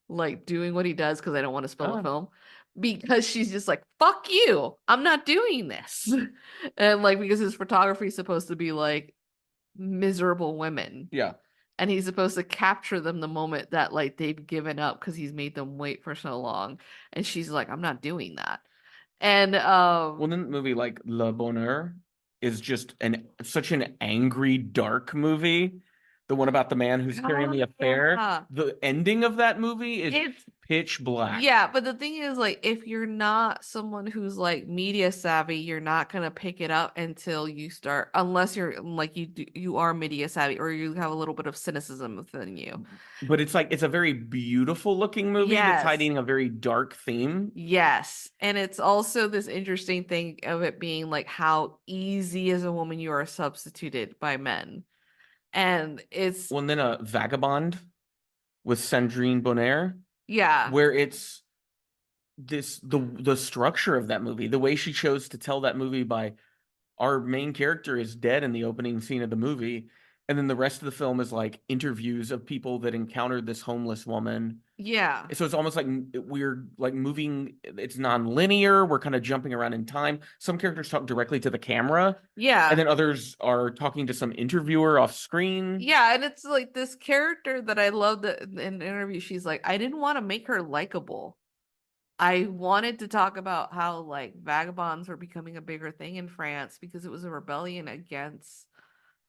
like doing what he does, because I don't want to spoil the film, because she's just like, fuck you, I'm not doing this. And like, because his photography is supposed to be like miserable women.
Yeah.
And he's supposed to capture them the moment that like they've given up because he's made them wait for so long. And she's like, I'm not doing that. And
well, then the movie like Le Bonheur is just such an angry, dark movie. The one about the man who's carrying the affair.
yeah.
The ending of that movie is
It's
pitch black.
yeah, but the thing is, like, if you're not someone who's like media savvy, you're not gonna pick it up until you start, unless you're like you are media savvy or you have a little bit of cynicism within you.
But it's like it's a very beautiful looking movie that's
Yes.
hiding a very dark theme.
Yes. And it's also this interesting thing of it being like how easy as a woman you are substituted by men. And it's
Well, and then a Vagabond with Sandrine Bonnaire,
yeah.
where it's the structure of that movie, the way she chose to tell that movie by our main character is dead in the opening scene of the movie, and then the rest of the film is like interviews of people that encountered this homeless woman.
Yeah.
So it's almost like we're like moving, it's non-linear, we're kind of jumping around in time. Some characters talk directly to the camera,
Yeah.
and then others are talking to some interviewer off screen.
Yeah, and it's like this character that I love that in an interview, she's like, I didn't want to make her likable. I wanted to talk about how like vagabonds were becoming a bigger thing in France because it was a rebellion against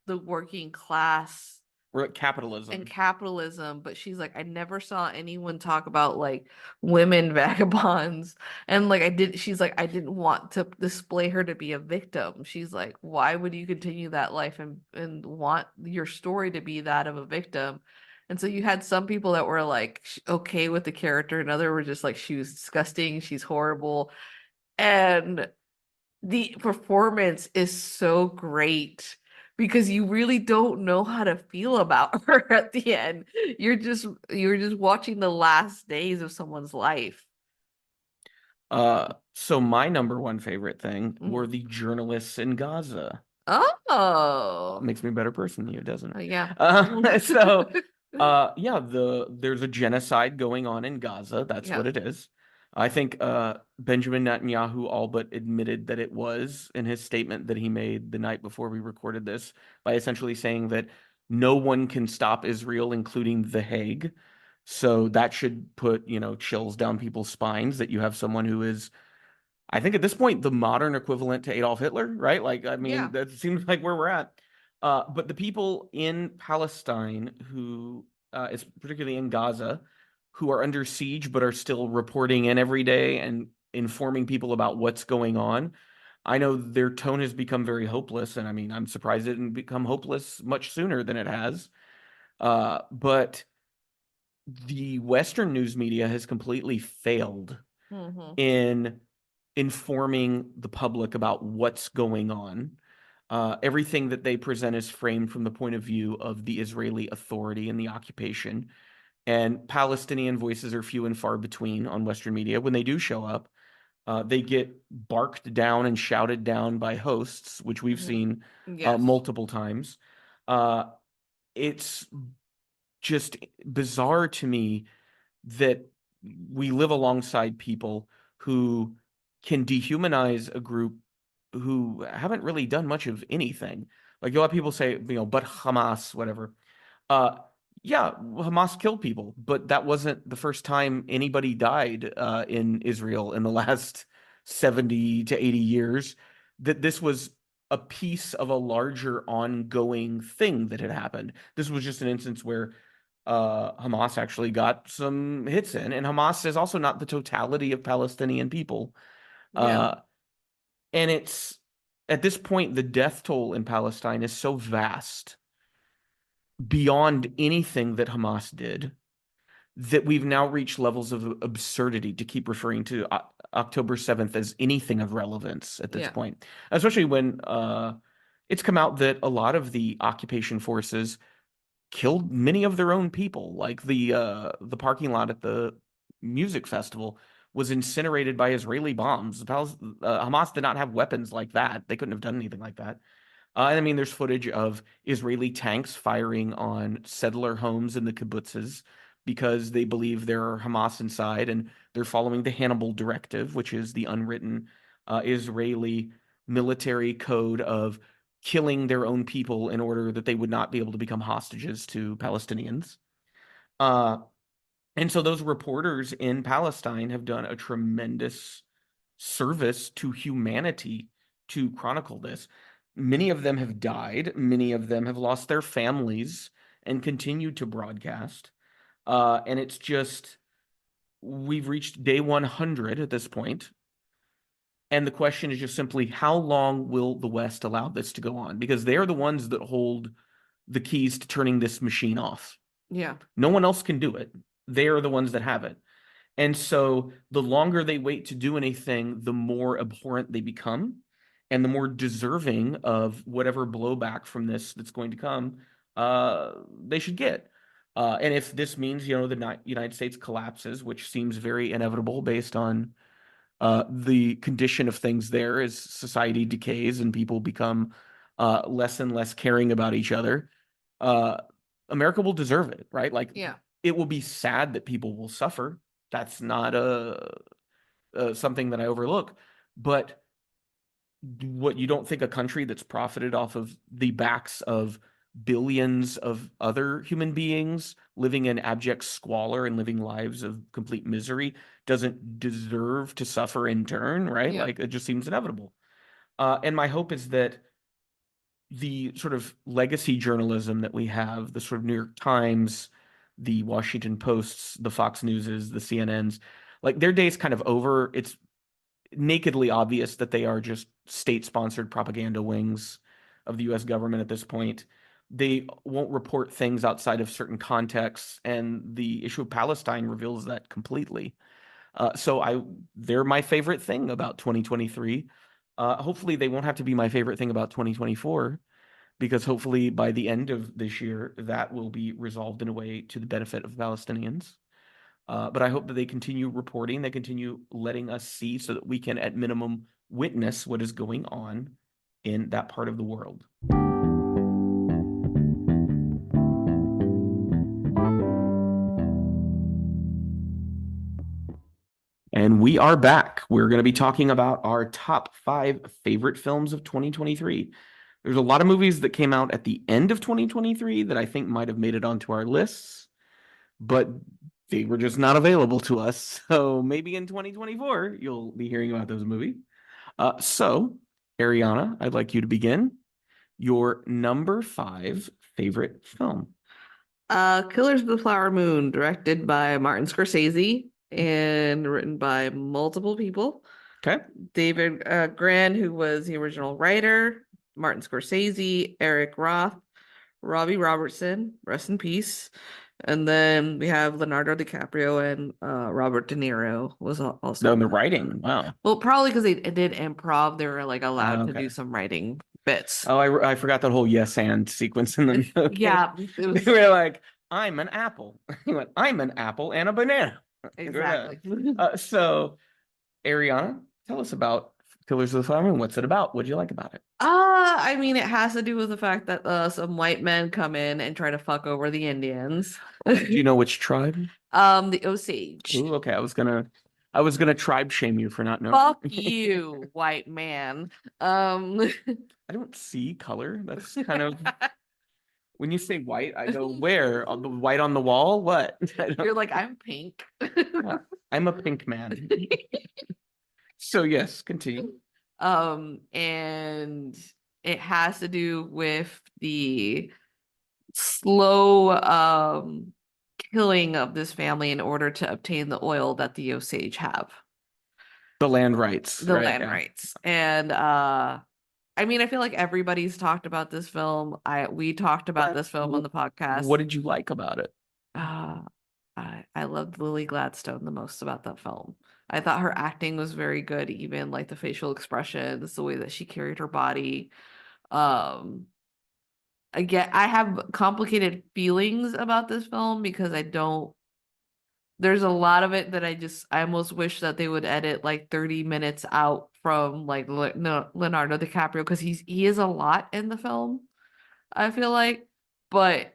the working class
We're at capitalism.
and capitalism. But she's like, I never saw anyone talk about like women vagabonds. And like she's like, I didn't want to display her to be a victim. She's like, why would you continue that life and want your story to be that of a victim? And so you had some people that were like okay with the character, and others were just like, she was disgusting, she's horrible. And the performance is so great because you really don't know how to feel about her at the end. You're just watching the last days of someone's life.
So my number one favorite thing were the journalists in Gaza.
Oh,
Makes me a better person than you, doesn't it?
yeah.
Yeah, there's a genocide going on in Gaza. That's what it is. I think Benjamin Netanyahu all but admitted that it was in his statement that he made the night before we recorded this, by essentially saying that no one can stop Israel, including The Hague. So that should put, chills down people's spines that you have someone who is, I think at this point, the modern equivalent to Adolf Hitler, right? Like, I mean, that seems like where we're at. But the people in Palestine who, is particularly in Gaza, who are under siege but are still reporting in every day and informing people about what's going on, I know their tone has become very hopeless. And I mean, I'm surprised it didn't become hopeless much sooner than it has. But the Western news media has completely failed in informing the public about what's going on. Everything that they present is framed from the point of view of the Israeli authority and the occupation. And Palestinian voices are few and far between on Western media when they do show up. They get barked down and shouted down by hosts, which we've seen
Yes.
multiple times. It's just bizarre to me that we live alongside people who can dehumanize a group who haven't really done much of anything. Like a lot of people say, but Hamas, whatever. Uh, yeah, Hamas killed people, but that wasn't the first time anybody died in Israel in the last 70 to 80 years. That this was a piece of a larger ongoing thing that had happened. This was just an instance where Hamas actually got some hits in, and Hamas is also not the totality of Palestinian people.
Yeah.
And it's at this point, the death toll in Palestine is so vast beyond anything that Hamas did that we've now reached levels of absurdity to keep referring to October 7th as anything of relevance at this point, especially when it's come out that a lot of the occupation forces killed many of their own people. Like the parking lot at the music festival was incinerated by Israeli bombs. Hamas did not have weapons like that. They couldn't have done anything like that. And I mean, there's footage of Israeli tanks firing on settler homes in the kibbutzes because they believe there are Hamas inside, and they're following the Hannibal Directive, which is the unwritten Israeli military code of killing their own people in order that they would not be able to become hostages to Palestinians. Uh, and so those reporters in Palestine have done a tremendous service to humanity to chronicle this. Many of them have died. Many of them have lost their families and continued to broadcast. And it's just, we've reached day 100 at this point. And the question is just simply, how long will the West allow this to go on? Because they are the ones that hold the keys to turning this machine off.
Yeah.
No one else can do it. They are the ones that have it. And so the longer they wait to do anything, the more abhorrent they become and the more deserving of whatever blowback from this that's going to come they should get. And if this means, the United States collapses, which seems very inevitable based on the condition of things there as society decays and people become less and less caring about each other, uh, America will deserve it, right? Like,
Yeah.
it will be sad that people will suffer. That's not something that I overlook. But what, you don't think a country that's profited off of the backs of billions of other human beings living in abject squalor and living lives of complete misery doesn't deserve to suffer in turn, right?
Yeah.
Like, it just seems inevitable. And my hope is that the sort of legacy journalism that we have, the sort of New York Times, the Washington Posts, the Fox Newses, the CNNs, like, their day's kind of over. It's nakedly obvious that they are just state-sponsored propaganda wings of the US government at this point. They won't report things outside of certain contexts, and the issue of Palestine reveals that completely. They're my favorite thing about 2023. Hopefully they won't have to be my favorite thing about 2024, because hopefully by the end of this year, that will be resolved in a way to the benefit of Palestinians. But I hope that they continue reporting, they continue letting us see so that we can, at minimum, witness what is going on in that part of the world. And we are back. We're going to be talking about our top 5 favorite films of 2023. There's a lot of movies that came out at the end of 2023 that I think might have made it onto our lists, but they were just not available to us. So maybe in 2024, you'll be hearing about those movies. So, Ariana, I'd like you to begin. Your number 5 favorite film.
Killers of the Flower Moon, directed by Martin Scorsese and written by multiple people.
Okay.
David Gran, who was the original writer, Martin Scorsese, Eric Roth, Robbie Robertson, rest in peace. And then we have Leonardo DiCaprio and Robert De Niro was also.
No, the writing. Wow.
Well, probably because they did improv, they were like allowed to
Okay.
do some writing bits.
Oh, I forgot that whole yes and sequence in the movie.
Yeah, it was
They were like, I'm an apple. He went, I'm an apple and a banana.
exactly.
So, Ariana, Tell us about Killers of the Flower Moon. What's it about? What'd you like about it?
I mean, it has to do with the fact that some white men come in and try to fuck over the Indians.
Do you know which tribe?
The Osage.
Ooh, okay. I was gonna tribe shame you for not knowing.
Fuck you, white man. Um,
I don't see color. That's kind of when you say white, I go, where? On the white on the wall? What?
you're like, I'm pink.
Yeah, I'm a pink man. So yes, continue.
And it has to do with the slow killing of this family in order to obtain the oil that the Osage have,
The land rights,
the
right?
land
Yeah.
rights. And I mean, I feel like everybody's talked about this film. We talked about this film on the podcast.
What did you like about it?
Uh, I loved Lily Gladstone the most about that film. I thought her acting was very good, even like the facial expressions, the way that she carried her body. Um, Again, I have complicated feelings about this film because I don't. There's a lot of it that I almost wish that they would edit like 30 minutes out from like Leonardo DiCaprio because he is a lot in the film, I feel like, but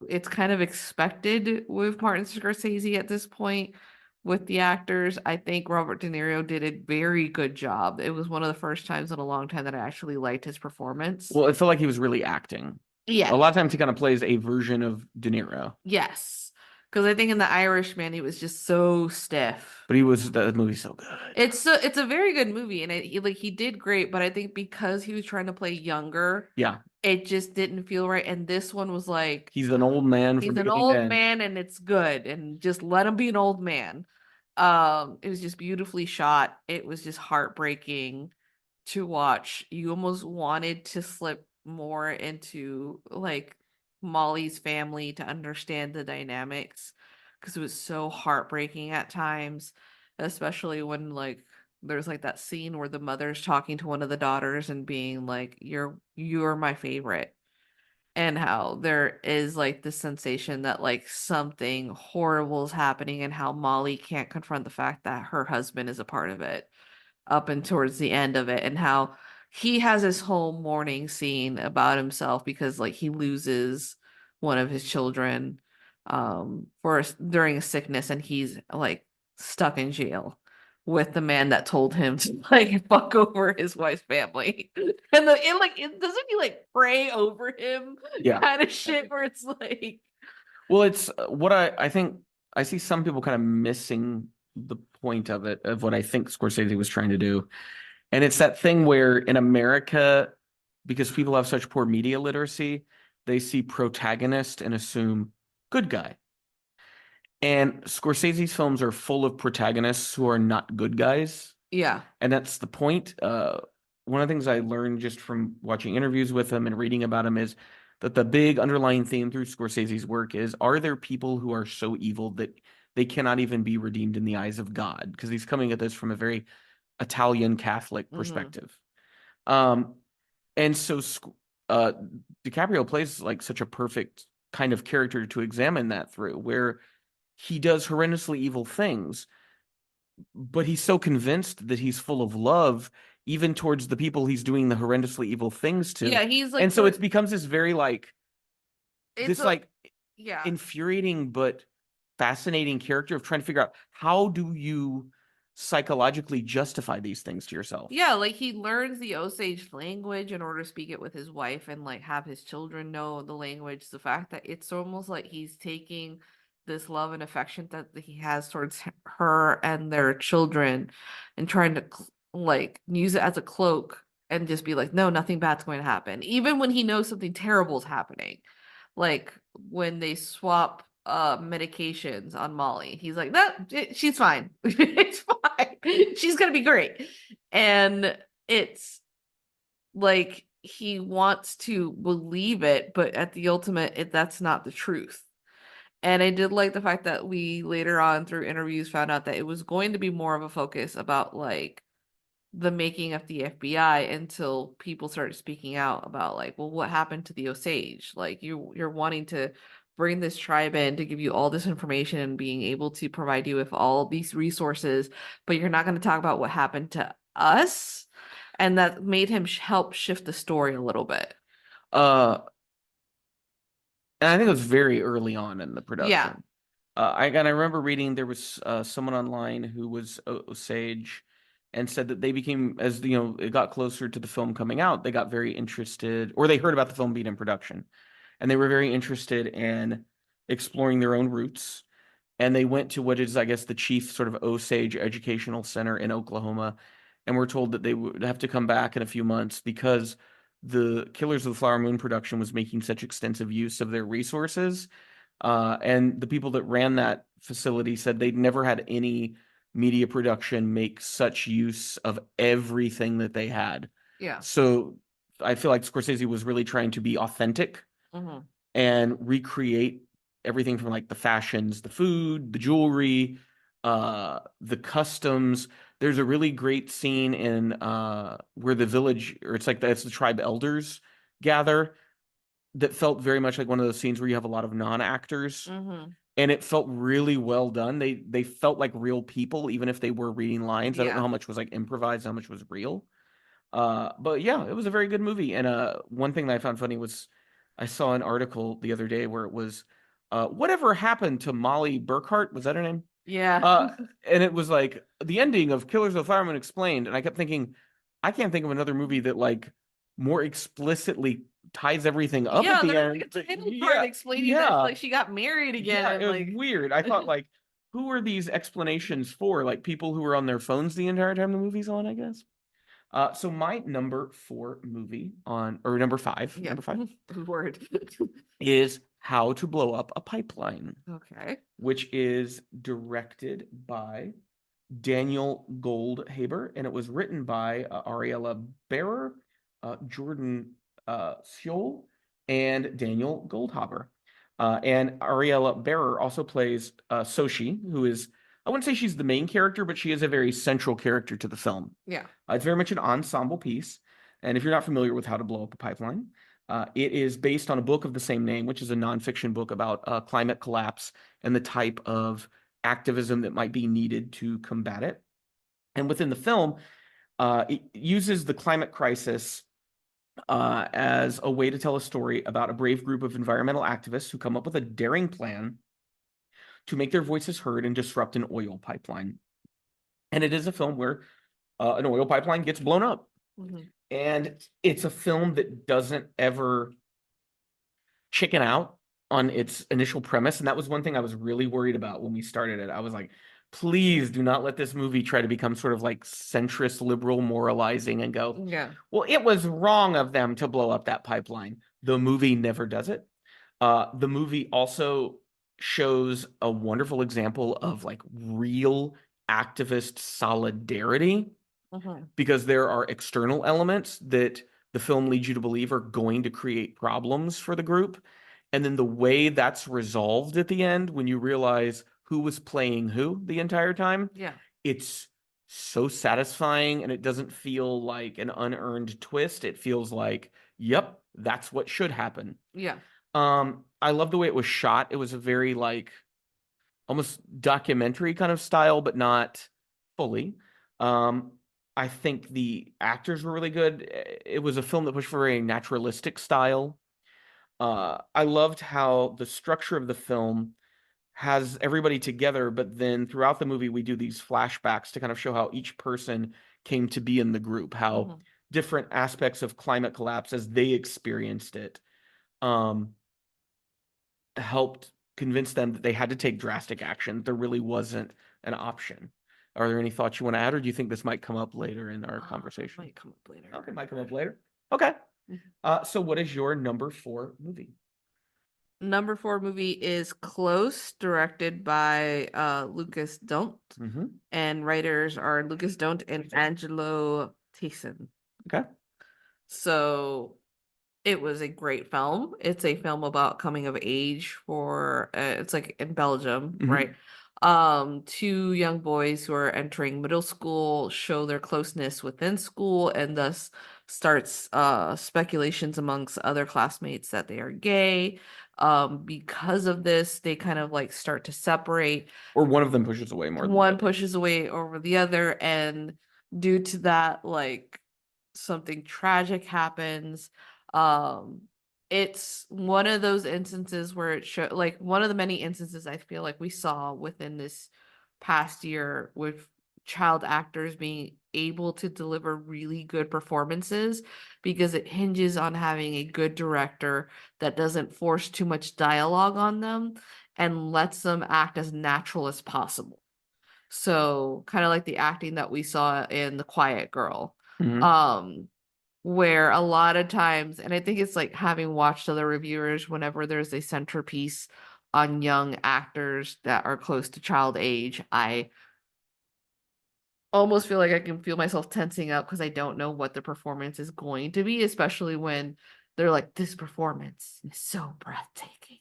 it's kind of expected with Martin Scorsese at this point with the actors. I think Robert De Niro did a very good job. It was one of the first times in a long time that I actually liked his performance.
Well, it felt like he was really acting.
Yeah.
A lot of times he kind of plays a version of De Niro.
Yes. Because I think in The Irishman he was just so stiff.
But the movie's so good.
It's a very good movie, and he did great, but I think because he was trying to play younger,
Yeah.
it just didn't feel right. And this one was like,
He's an old man
he's
from
an
beginning to
old
end.
man and it's good, and just let him be an old man. It was just beautifully shot. It was just heartbreaking to watch. You almost wanted to slip more into like Molly's family to understand the dynamics because it was so heartbreaking at times, especially when like there's like that scene where the mother's talking to one of the daughters and being like, you're my favorite, and how there is like the sensation that like something horrible is happening and how Molly can't confront the fact that her husband is a part of it up and towards the end of it, and how he has this whole mourning scene about himself because like he loses one of his children during a sickness, and he's like stuck in jail with the man that told him to like fuck over his wife's family. And it doesn't he like pray over him,
Yeah.
kind of shit where it's like,
well, it's what I think I see some people kind of missing the point of it, of what I think Scorsese was trying to do. And it's that thing where in America, because people have such poor media literacy, they see protagonist and assume good guy. And Scorsese's films are full of protagonists who are not good guys.
yeah.
And that's the point. One of the things I learned just from watching interviews with him and reading about him is that the big underlying theme through Scorsese's work is, are there people who are so evil that they cannot even be redeemed in the eyes of God? Because he's coming at this from a very Italian Catholic perspective. And so DiCaprio plays like such a perfect kind of character to examine that through, where he does horrendously evil things, but he's so convinced that he's full of love, even towards the people he's doing the horrendously evil things to.
Yeah, he's like,
and so it becomes this very like
yeah,
infuriating but fascinating character of trying to figure out, how do you psychologically justify these things to yourself?
Yeah, like he learns the Osage language in order to speak it with his wife and like have his children know the language. The fact that it's almost like he's taking this love and affection that he has towards her and their children and trying to like use it as a cloak and just be like, no, nothing bad's going to happen. Even when he knows something terrible is happening. Like when they swap medications on Molly, he's like, no, she's fine. It's fine. She's gonna be great. And it's like he wants to believe it, but at the ultimate, that's not the truth. And I did like the fact that we later on through interviews found out that it was going to be more of a focus about like the making of the FBI until people started speaking out about like, well, what happened to the Osage? Like you're wanting to bring this tribe in to give you all this information and being able to provide you with all these resources, but you're not going to talk about what happened to us, and that made him help shift the story a little bit.
Uh, and I think it was very early on in the
Yeah.
production. I remember reading there was someone online who was Osage and said that they became, as you know, it got closer to the film coming out, they got very interested, or they heard about the film being in production, and they were very interested in exploring their own roots. And they went to what is, I guess, the chief sort of Osage Educational Center in Oklahoma, and were told that they would have to come back in a few months because the Killers of the Flower Moon production was making such extensive use of their resources. And the people that ran that facility said they'd never had any media production make such use of everything that they had.
Yeah.
So I feel like Scorsese was really trying to be authentic and recreate everything from like the fashions, the food, the jewelry, the customs. There's a really great scene in where the village, or it's like that's the tribe elders gather, that felt very much like one of those scenes where you have a lot of non-actors, and it felt really well done. They felt like real people, even if they were reading lines. I don't know how much was like improvised, how much was real. But yeah, it was a very good movie. And one thing that I found funny was I saw an article the other day where it was whatever happened to Molly Burkhart? Was that her name?
Yeah.
And it was like the ending of Killers of the Flower Moon Explained, and I kept thinking, I can't think of another movie that like more explicitly ties everything up at the
there was
end.
like a title card explaining that like she got married again.
Yeah,
And
it was
like
weird. I thought like, who are these explanations for? Like people who were on their phones the entire time the movie's on, I guess. So my number 4 movie on, or number 5,
yeah.
number 5
Word.
is How to Blow Up a Pipeline,
Okay.
which is directed by Daniel Goldhaber, and it was written by Ariella Bearer, Jordan Sjohl, and Daniel Goldhaber. And Ariella Bearer also plays Soshi, who is, I wouldn't say she's the main character, but she is a very central character to the film.
Yeah.
It's very much an ensemble piece. And if you're not familiar with How to Blow Up a Pipeline, it is based on a book of the same name, which is a nonfiction book about climate collapse and the type of activism that might be needed to combat it. And within the film, it uses the climate crisis as a way to tell a story about a brave group of environmental activists who come up with a daring plan to make their voices heard and disrupt an oil pipeline. And it is a film where an oil pipeline gets blown up. And it's a film that doesn't ever chicken out on its initial premise. And that was one thing I was really worried about when we started it. I was like, please do not let this movie try to become sort of like centrist liberal moralizing and go, well, it was wrong of them to blow up that pipeline. The movie never does it. The movie also shows a wonderful example of like real activist solidarity, because there are external elements that the film leads you to believe are going to create problems for the group. And then the way that's resolved at the end, when you realize who was playing who the entire time, it's so satisfying, and it doesn't feel like an unearned twist. It feels like, yep, that's what should happen. I love the way it was shot. It was a very like almost documentary kind of style, but not fully. I think the actors were really good. It was a film that pushed for a very naturalistic style. I loved how the structure of the film has everybody together, but then throughout the movie, we do these flashbacks to kind of show how each person came to be in the group, how different aspects of climate collapse as they experienced it helped convince them that they had to take drastic action. There really wasn't an option. Are there any thoughts you want to add, or do you think this might come up later in our conversation?
Might come up later.
Okay, might come up later. Okay. So what is your number 4 movie?
Number 4 movie is Close, directed by Lucas Don't. And writers are Lucas Don't and Angelo Tayson.
Okay.
So it was a great film. It's a film about coming of age for it's like in Belgium, right? 2 young boys who are entering middle school show their closeness within school, and thus starts speculations amongst other classmates that they are gay. Because of this, they kind of like start to separate.
Or one of them pushes away more than
one pushes away over the other, and due to that, like something tragic happens. Um, it's one of those instances where it show like one of the many instances I feel like we saw within this past year with child actors being able to deliver really good performances because it hinges on having a good director that doesn't force too much dialogue on them and lets them act as natural as possible. So kind of like the acting that we saw in The Quiet Girl.
Mhm.
Where a lot of times, and I think it's like having watched other reviewers, whenever there's a centerpiece on young actors that are close to child age, I almost feel like I can feel myself tensing up because I don't know what the performance is going to be, especially when they're like, this performance is so breathtaking.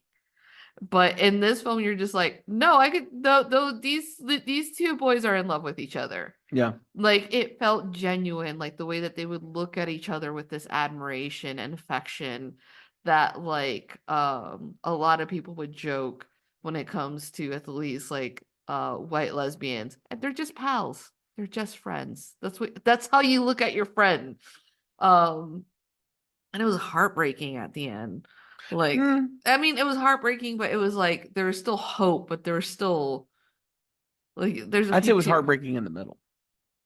But in this film, you're just like, no, I could though these two boys are in love with each other.
Yeah.
Like it felt genuine, like the way that they would look at each other with this admiration and affection that like a lot of people would joke when it comes to at least like white lesbians. And they're just pals. They're just friends. That's how you look at your friend. Um and it was heartbreaking at the end. Like,
Mm,
I mean, it was heartbreaking, but it was like there was still hope, but there was still like there's a
I'd say
few
it was
tears
heartbreaking in the middle.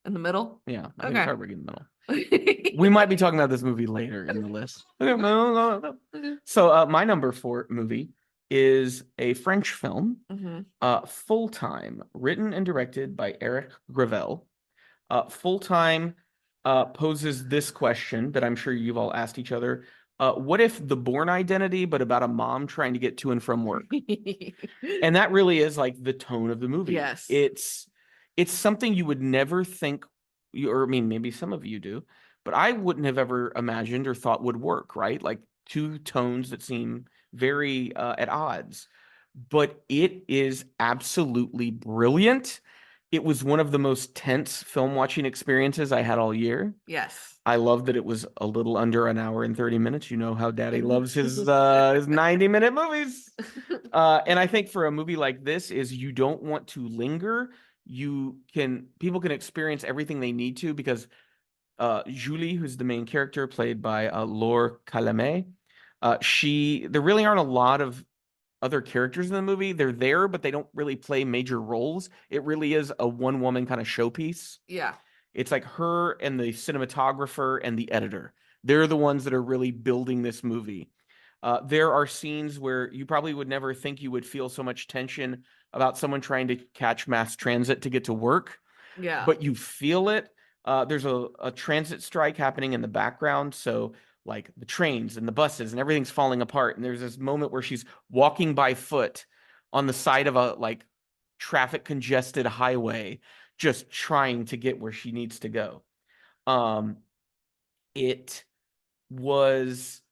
in the middle.
Yeah, I think it was
Okay.
heartbreaking in the middle. We might be talking about this movie later in the list. Okay, so my number 4 movie is a French film,
Mm-hmm.
Full Time, written and directed by Eric Gravel. Full Time poses this question that I'm sure you've all asked each other. What if the Bourne Identity, but about a mom trying to get to and from work? And that really is like the tone of the movie.
Yes.
It's something you would never think or I mean maybe some of you do, but I wouldn't have ever imagined or thought would work, right? Like two tones that seem very at odds. But it is absolutely brilliant. It was one of the most tense film watching experiences I had all year.
Yes.
I love that it was a little under an hour and 30 minutes. You know how Daddy loves his 90-minute movies. And I think for a movie like this is you don't want to linger. People can experience everything they need to because Julie, who's the main character, played by Laure Calame, there really aren't a lot of other characters in the movie. They're there, but they don't really play major roles. It really is a one woman kind of showpiece.
Yeah.
It's like her and the cinematographer and the editor. They're the ones that are really building this movie. There are scenes where you probably would never think you would feel so much tension about someone trying to catch mass transit to get to work,
Yeah.
but you feel it. There's a transit strike happening in the background. So, like the trains and the buses and everything's falling apart. And there's this moment where she's walking by foot on the side of a like traffic congested highway, just trying to get where she needs to go. Um, it was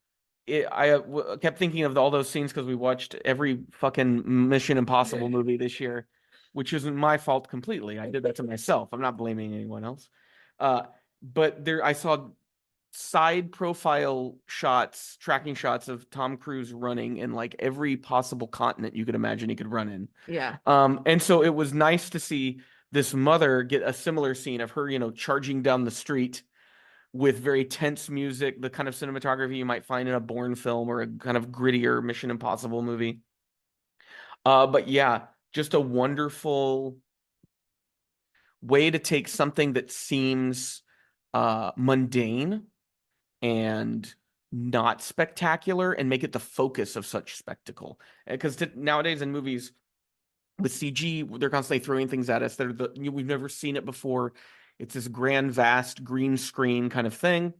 kept thinking of all those scenes because we watched every fucking Mission Impossible movie this year, which isn't my fault completely. I did that to myself. I'm not blaming anyone else. But I saw side profile shots, tracking shots of Tom Cruise running in like every possible continent you could imagine he could run in.
Yeah.
And so it was nice to see this mother get a similar scene of her, charging down the street with very tense music, the kind of cinematography you might find in a Bourne film or a kind of grittier Mission Impossible movie. But yeah, just a wonderful way to take something that seems mundane and not spectacular and make it the focus of such spectacle. Because nowadays in movies with CG, they're constantly throwing things at us that we've never seen it before. It's this grand, vast green screen kind of thing.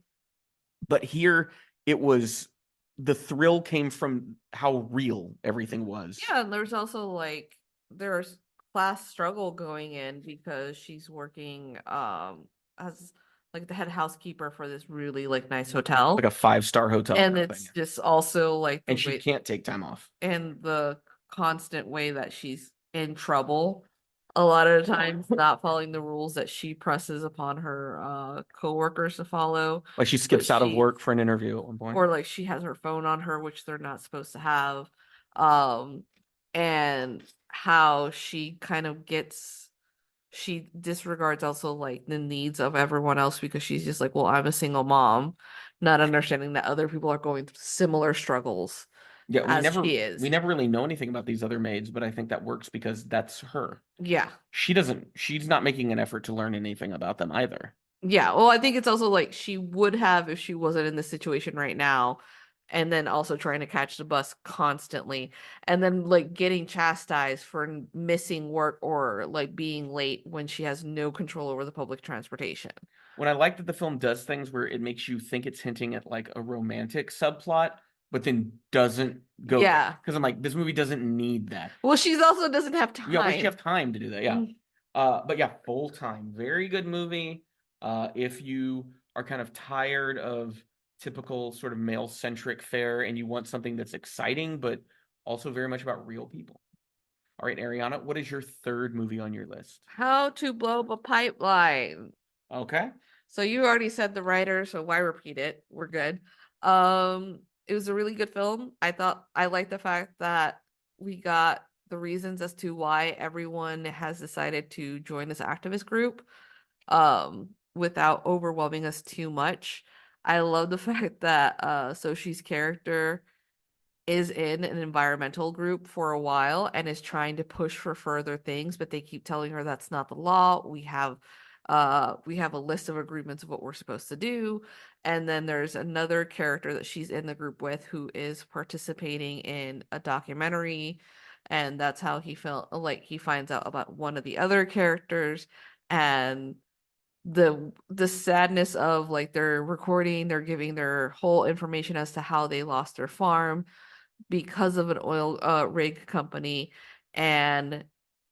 But here the thrill came from how real everything was.
Yeah, and there's also like there's class struggle going in because she's working as like the head housekeeper for this really like nice hotel.
Like a 5-star hotel.
And it's just also like
and she can't take time off.
And the constant way that she's in trouble. A lot of the times not following the rules that she presses upon her coworkers to follow.
Like she skips out of work for an interview at one point.
Or like she has her phone on her, which they're not supposed to have. And how she kind of gets she disregards also like the needs of everyone else because she's just like, well, I'm a single mom, not understanding that other people are going through similar struggles
Yeah,
as she is.
we never really know anything about these other maids, but I think that works because that's her.
Yeah.
She's not making an effort to learn anything about them either.
Yeah. Well, I think it's also like she would have if she wasn't in this situation right now. And then also trying to catch the bus constantly. And then like getting chastised for missing work or like being late when she has no control over the public transportation.
When I like that the film does things where it makes you think it's hinting at like a romantic subplot, but then doesn't go there.
Yeah.
Because I'm like, this movie doesn't need that.
Well, she's also doesn't have
Yeah, why does she
time.
have time to do that? Yeah.
Mm.
But yeah, full time. Very good movie. If you are kind of tired of typical sort of male centric fare and you want something that's exciting, but also very much about real people. All right, Ariana, what is your third movie on your list?
How to Blow Up a Pipeline.
Okay.
So you already said the writer, so why repeat it? We're good. It was a really good film. I like the fact that we got the reasons as to why everyone has decided to join this activist group, without overwhelming us too much. I love the fact that Soshi's character is in an environmental group for a while and is trying to push for further things, but they keep telling her that's not the law. We have a list of agreements of what we're supposed to do. And then there's another character that she's in the group with who is participating in a documentary. And that's how he felt like he finds out about one of the other characters and the sadness of like they're giving their whole information as to how they lost their farm because of an oil rig company. And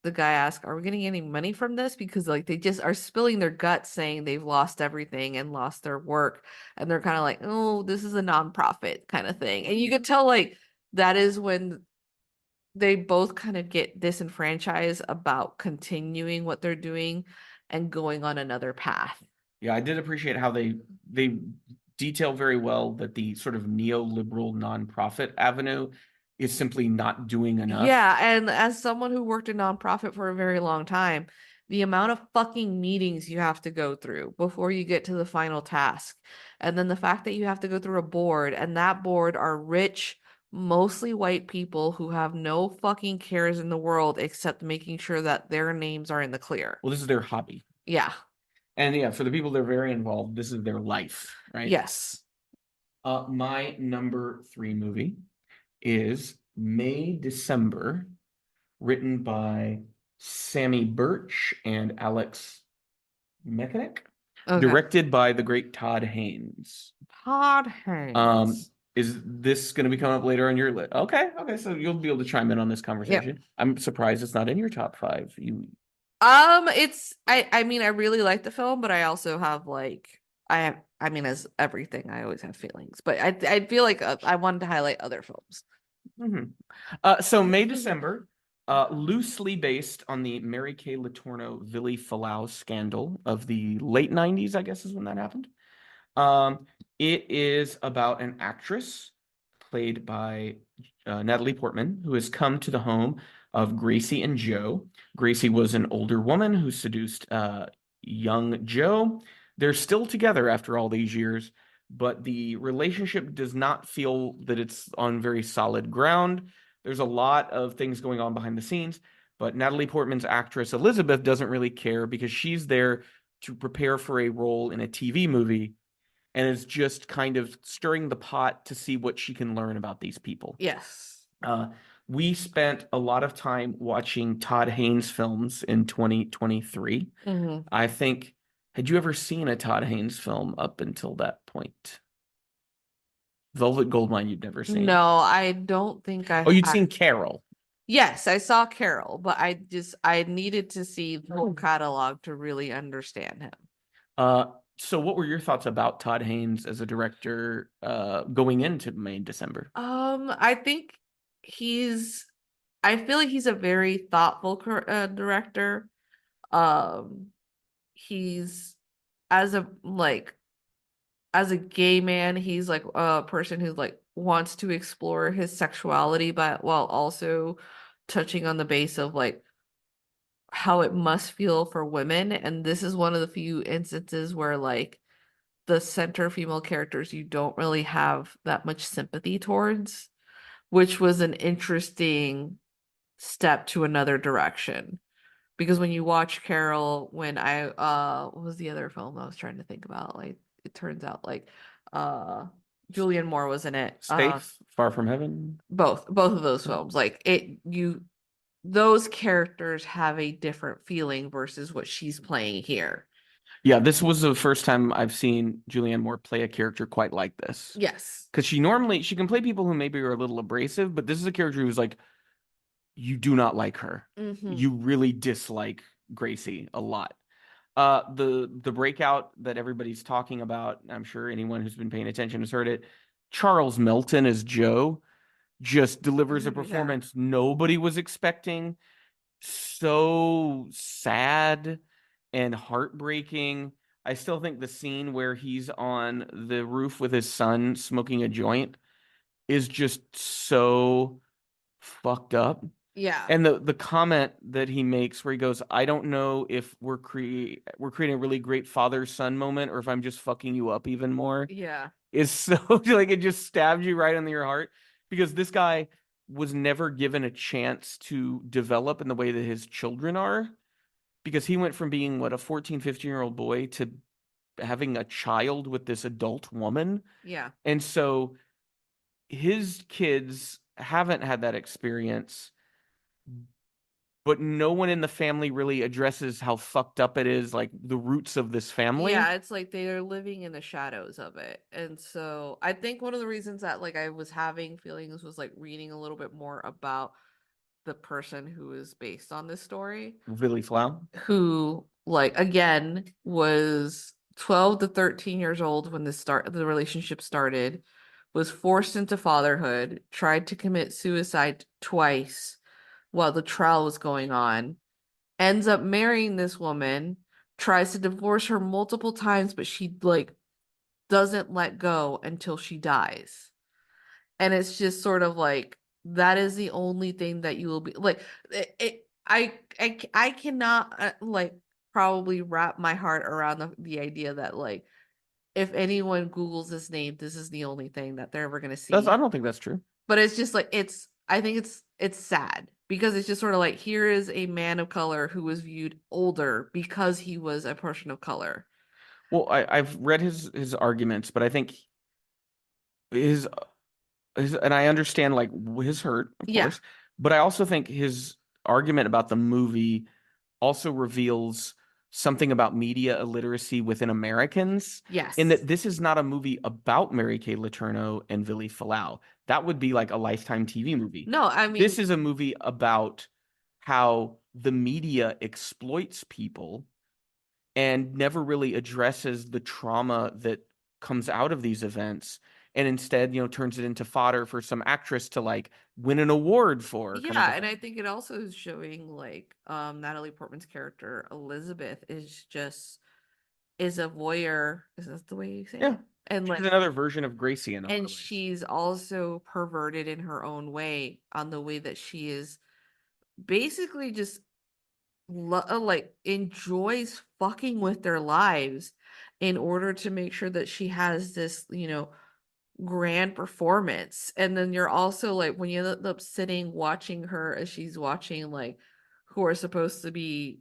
the guy asked, are we getting any money from this? Because like they just are spilling their guts saying they've lost everything and lost their work. And they're kind of like, oh, this is a nonprofit kind of thing. And you could tell like that is when they both kind of get disenfranchised about continuing what they're doing and going on another path.
Yeah, I did appreciate how they detail very well that the sort of neoliberal nonprofit avenue is simply not doing enough.
Yeah, and as someone who worked in nonprofit for a very long time, the amount of fucking meetings you have to go through before you get to the final task, and then the fact that you have to go through a board, and that board are rich, mostly white people who have no fucking cares in the world except making sure that their names are in the clear.
Well, this is their hobby.
Yeah.
And yeah, for the people that are very involved, this is their life, right?
Yes.
My number 3 movie is May December, written by Sammy Birch and Alex Mechanic,
Okay.
directed by the great Todd Haynes.
Todd Haynes.
Is this going to be coming up later on your list? Okay, so you'll be able to chime in on this conversation. Yep. I'm surprised it's not in your top 5.
It's I mean I really like the film, but I also have like I mean as everything I always have feelings, but I feel like I wanted to highlight other films.
Mm-hmm. So May December, loosely based on the Mary Kay Letourneau Villy Falau scandal of the late 90s, I guess is when that happened. It is about an actress played by Natalie Portman, who has come to the home of Gracie and Joe. Gracie was an older woman who seduced young Joe. They're still together after all these years, but the relationship does not feel that it's on very solid ground. There's a lot of things going on behind the scenes, but Natalie Portman's actress Elizabeth doesn't really care because she's there to prepare for a role in a TV movie and is just kind of stirring the pot to see what she can learn about these people.
Yes.
We spent a lot of time watching Todd Haynes films in 2023.
Mm-hmm.
I think, had you ever seen a Todd Haynes film up until that point? Velvet Goldmine, you'd never seen.
No, I don't think I.
Oh, you'd seen Carol.
Yes, I saw Carol, but I needed to see the whole catalog to really understand him.
So what were your thoughts about Todd Haynes as a director going into May and December?
I think I feel like he's a very thoughtful director. He's as a gay man, he's like a person who like wants to explore his sexuality, but while also touching on the base of like how it must feel for women. And this is one of the few instances where like the center female characters you don't really have that much sympathy towards, which was an interesting step to another direction. Because when you watch Carol, when I what was the other film I was trying to think about? Like it turns out like uh Julianne Moore was in it.
Safe, Far From Heaven.
Both of those films. Like it you those characters have a different feeling versus what she's playing here.
Yeah, this was the first time I've seen Julianne Moore play a character quite like this.
Yes.
Because she can play people who maybe are a little abrasive, but this is a character who's like, you do not like her.
Mm-hmm.
You really dislike Gracie a lot. The breakout that everybody's talking about, I'm sure anyone who's been paying attention has heard it. Charles Melton as Joe just delivers a performance nobody was expecting. So sad and heartbreaking. I still think the scene where he's on the roof with his son smoking a joint is just so fucked up.
Yeah.
And the comment that he makes where he goes, I don't know if we're creating a really great father-son moment or if I'm just fucking you up even more.
Yeah.
Is so like it just stabs you right in your heart because this guy was never given a chance to develop in the way that his children are because he went from being what a 14, 15-year-old boy to having a child with this adult woman.
Yeah.
And so his kids haven't had that experience, but no one in the family really addresses how fucked up it is, like the roots of this family.
Yeah, it's like they are living in the shadows of it. And so I think one of the reasons that like I was having feelings was like reading a little bit more about the person who is based on this story,
Willie Flau.
who like again was 12 to 13 years old when the relationship started, was forced into fatherhood, tried to commit suicide twice while the trial was going on, ends up marrying this woman, tries to divorce her multiple times, but she like doesn't let go until she dies. And it's just sort of like that is the only thing that you will be like I cannot like probably wrap my heart around the idea that like if anyone Googles this name, this is the only thing that they're ever going to see.
I don't think that's true.
But it's just like I think it's sad because it's just sort of like here is a man of color who was viewed older because he was a person of color.
Well, I've read his arguments, but I think his and I understand like his hurt, of course, but I also think his argument about the movie also reveals something about media illiteracy within Americans.
Yes.
In that this is not a movie about Mary Kay Letourneau and Willie Falau. That would be like a Lifetime TV movie.
No, I mean
this is a movie about how the media exploits people and never really addresses the trauma that comes out of these events and instead turns it into fodder for some actress to like win an award for.
Yeah, and I think it also is showing like Natalie Portman's character Elizabeth is a voyeur. Is that the way you say it? And
she's
like
another version of Gracie in a lot of
and
ways.
she's also perverted in her own way on the way that she is basically just like enjoys fucking with their lives in order to make sure that she has this grand performance. And then you're also like when you end up sitting watching her as she's watching like who are supposed to be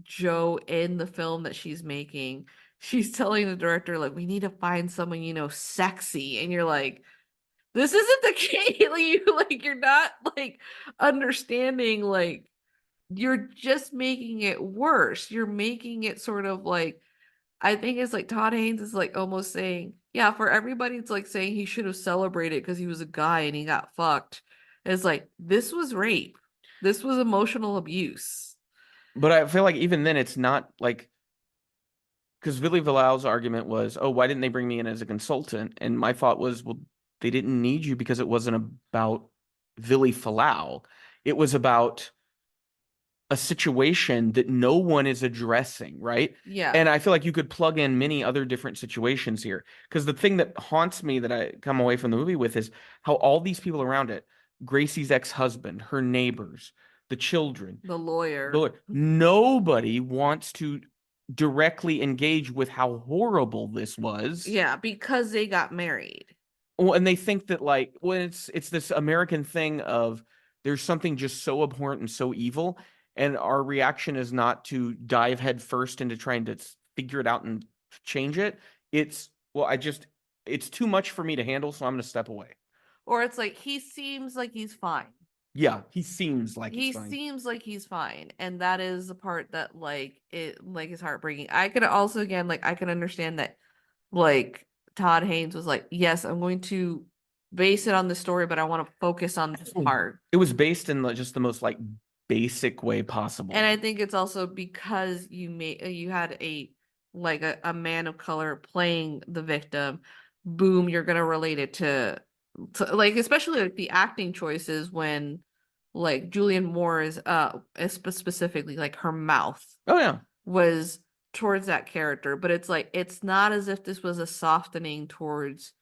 Joe in the film that she's making, she's telling the director like we need to find someone sexy, and you're like this isn't the case. You're not like understanding, like you're just making it worse. You're making it sort of like I think it's like Todd Haynes is like almost saying, yeah, for everybody, it's like saying he should have celebrated because he was a guy and he got fucked. It's like this was rape. This was emotional abuse.
But I feel like even then it's not like because Willie Valau's argument was, oh, why didn't they bring me in as a consultant? And my thought was, well, they didn't need you because it wasn't about Willie Falau. It was about a situation that no one is addressing, right?
Yeah.
And I feel like you could plug in many other different situations here. Because the thing that haunts me that I come away from the movie with is how all these people around it, Gracie's ex-husband, her neighbors, the children,
The lawyer.
nobody wants to directly engage with how horrible this was.
Yeah, because they got married.
Well, and they think that like, well, it's this American thing of there's something just so abhorrent and so evil, and our reaction is not to dive head first into trying to figure it out and change it. It's well, it's too much for me to handle, so I'm going to step away.
Or it's like he seems like he's fine.
Yeah, he seems like
He
he's fine.
seems like he's fine, and that is the part that like it like is heartbreaking. I could also again like I can understand that like Todd Haynes was like, yes, I'm going to base it on the story, but I want to focus on this part.
It was based in just the most like basic way possible.
And I think it's also because you had a man of color playing the victim. Boom, you're gonna relate it to like especially like the acting choices when like Julianne Moore is specifically like her mouth
Oh yeah.
was towards that character, but it's like it's not as if this was a softening towards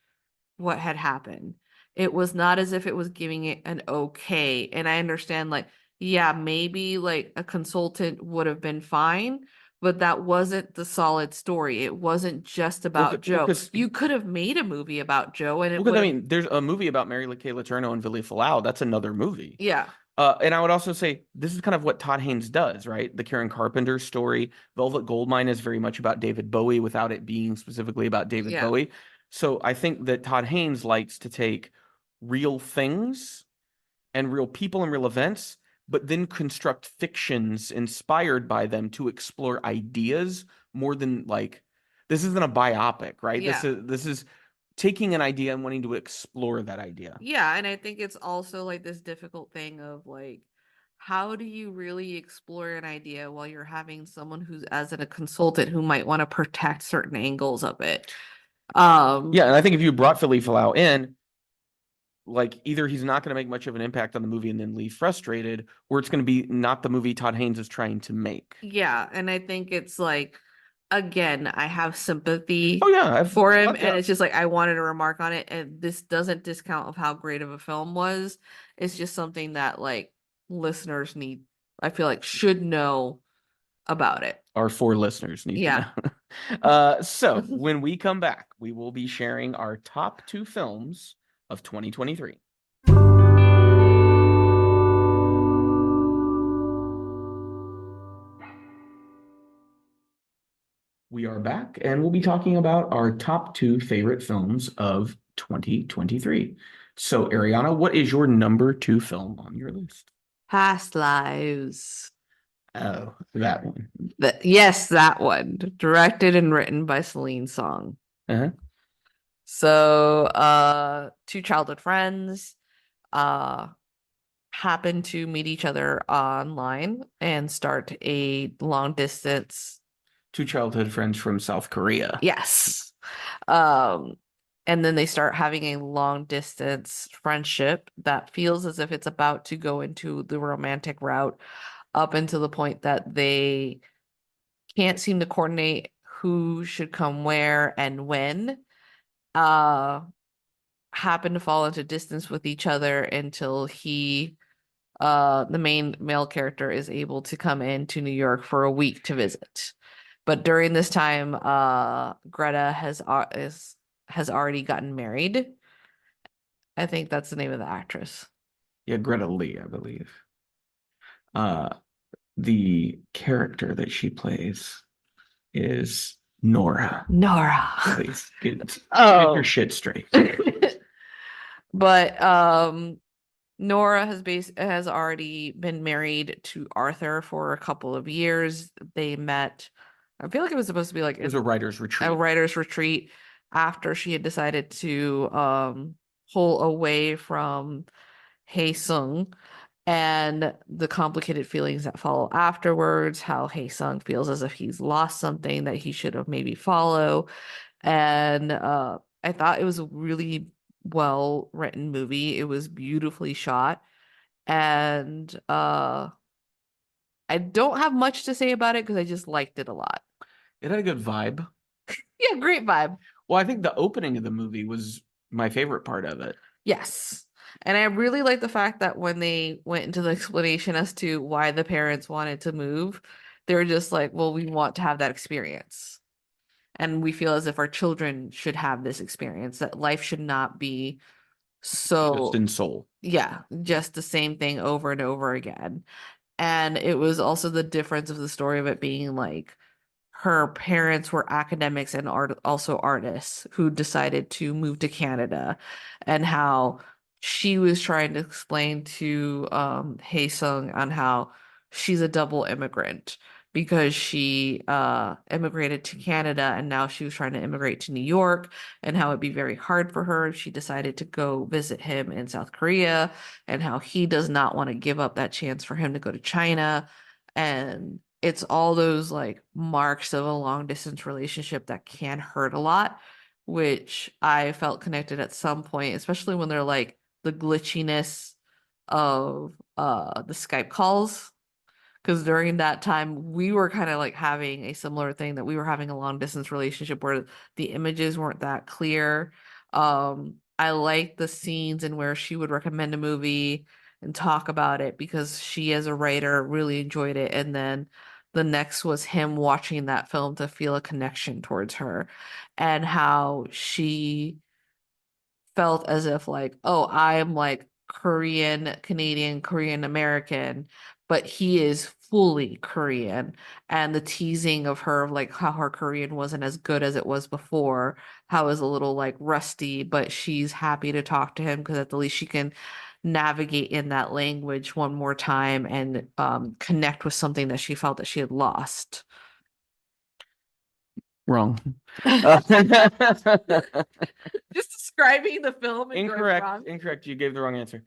what had happened. It was not as if it was giving it an okay. And I understand, like, yeah, maybe like a consultant would have been fine, but that wasn't the solid story. It wasn't just about Joe. You could have made a movie about Joe, and it would.
I mean, there's a movie about Mary Kay Letourneau and Billy Falau. That's another movie.
Yeah.
And I would also say this is kind of what Todd Haynes does, right? The Karen Carpenter story. Velvet Goldmine is very much about David Bowie without it being specifically about David Bowie. So I think that Todd Haynes likes to take real things and real people and real events, but then construct fictions inspired by them to explore ideas more than like this isn't a biopic, right?
Yeah.
This is taking an idea and wanting to explore that idea.
Yeah, and I think it's also like this difficult thing of like how do you really explore an idea while you're having someone who's as a consultant who might want to protect certain angles of it.
Yeah, and I think if you brought Philly Falau in, like either he's not going to make much of an impact on the movie and then leave frustrated, or it's going to be not the movie Todd Haynes is trying to make.
Yeah, and I think it's like again, I have sympathy
for
him, and it's just like I wanted to remark on it, and this doesn't discount of how great of a film was. It's just something that like listeners need, I feel like should know about it.
Our 4 listeners need to know. So when we come back, we will be sharing our top 2 films of 2023. We are back, and we'll be talking about our top 2 favorite films of 2023. So, Ariana, what is your number 2 film on your list?
Past Lives.
Oh, that one.
Yes, that one. Directed and written by Celine Song.
Uh-huh.
So, 2 childhood friends happen to meet each other online and start a long distance.
2 childhood friends from South Korea.
Yes. And then they start having a long distance friendship that feels as if it's about to go into the romantic route up until the point that they can't seem to coordinate who should come where and when. Happen to fall into distance with each other until the main male character is able to come into New York for a week to visit. But during this time, Greta has already gotten married. I think that's the name of the actress.
Yeah, Greta Lee, I believe. The character that she plays is Nora. Please get your shit straight.
But Nora has already been married to Arthur for a couple of years. They met. I feel like it was supposed to be like
it was a writer's retreat.
A writer's retreat after she had decided to pull away from Hae Sung and the complicated feelings that follow afterwards, how Hae Sung feels as if he's lost something that he should have maybe follow. And I thought it was a really well written movie. It was beautifully shot. And I don't have much to say about it because I just liked it a lot.
It had a good vibe.
Yeah, great vibe.
Well, I think the opening of the movie was my favorite part of it.
Yes. And I really like the fact that when they went into the explanation as to why the parents wanted to move, they were just like, well, we want to have that experience. And we feel as if our children should have this experience, that life should not be
Just
so,
in soul.
yeah, just the same thing over and over again. And it was also the difference of the story of it being like her parents were academics and also artists who decided to move to Canada, and how she was trying to explain to Hae Sung on how she's a double immigrant because she immigrated to Canada and now she was trying to immigrate to New York, and how it'd be very hard for her if she decided to go visit him in South Korea, and how he does not want to give up that chance for him to go to China. And it's all those like marks of a long distance relationship that can hurt a lot, which I felt connected at some point, especially when they're like the glitchiness of the Skype calls. Because during that time, we were kind of like having a similar thing, that we were having a long distance relationship where the images weren't that clear. I liked the scenes in where she would recommend a movie and talk about it because she, as a writer, really enjoyed it. And then the next was him watching that film to feel a connection towards her, and how she felt as if like, oh, I'm like Korean Canadian, Korean American, but he is fully Korean. And the teasing of her, of like how her Korean wasn't as good as it was before, how it was a little like rusty, but she's happy to talk to him because at the least she can navigate in that language one more time and connect with something that she felt that she had lost.
Wrong.
Just describing the film and going
Incorrect.
wrong.
Incorrect. You gave the wrong answer.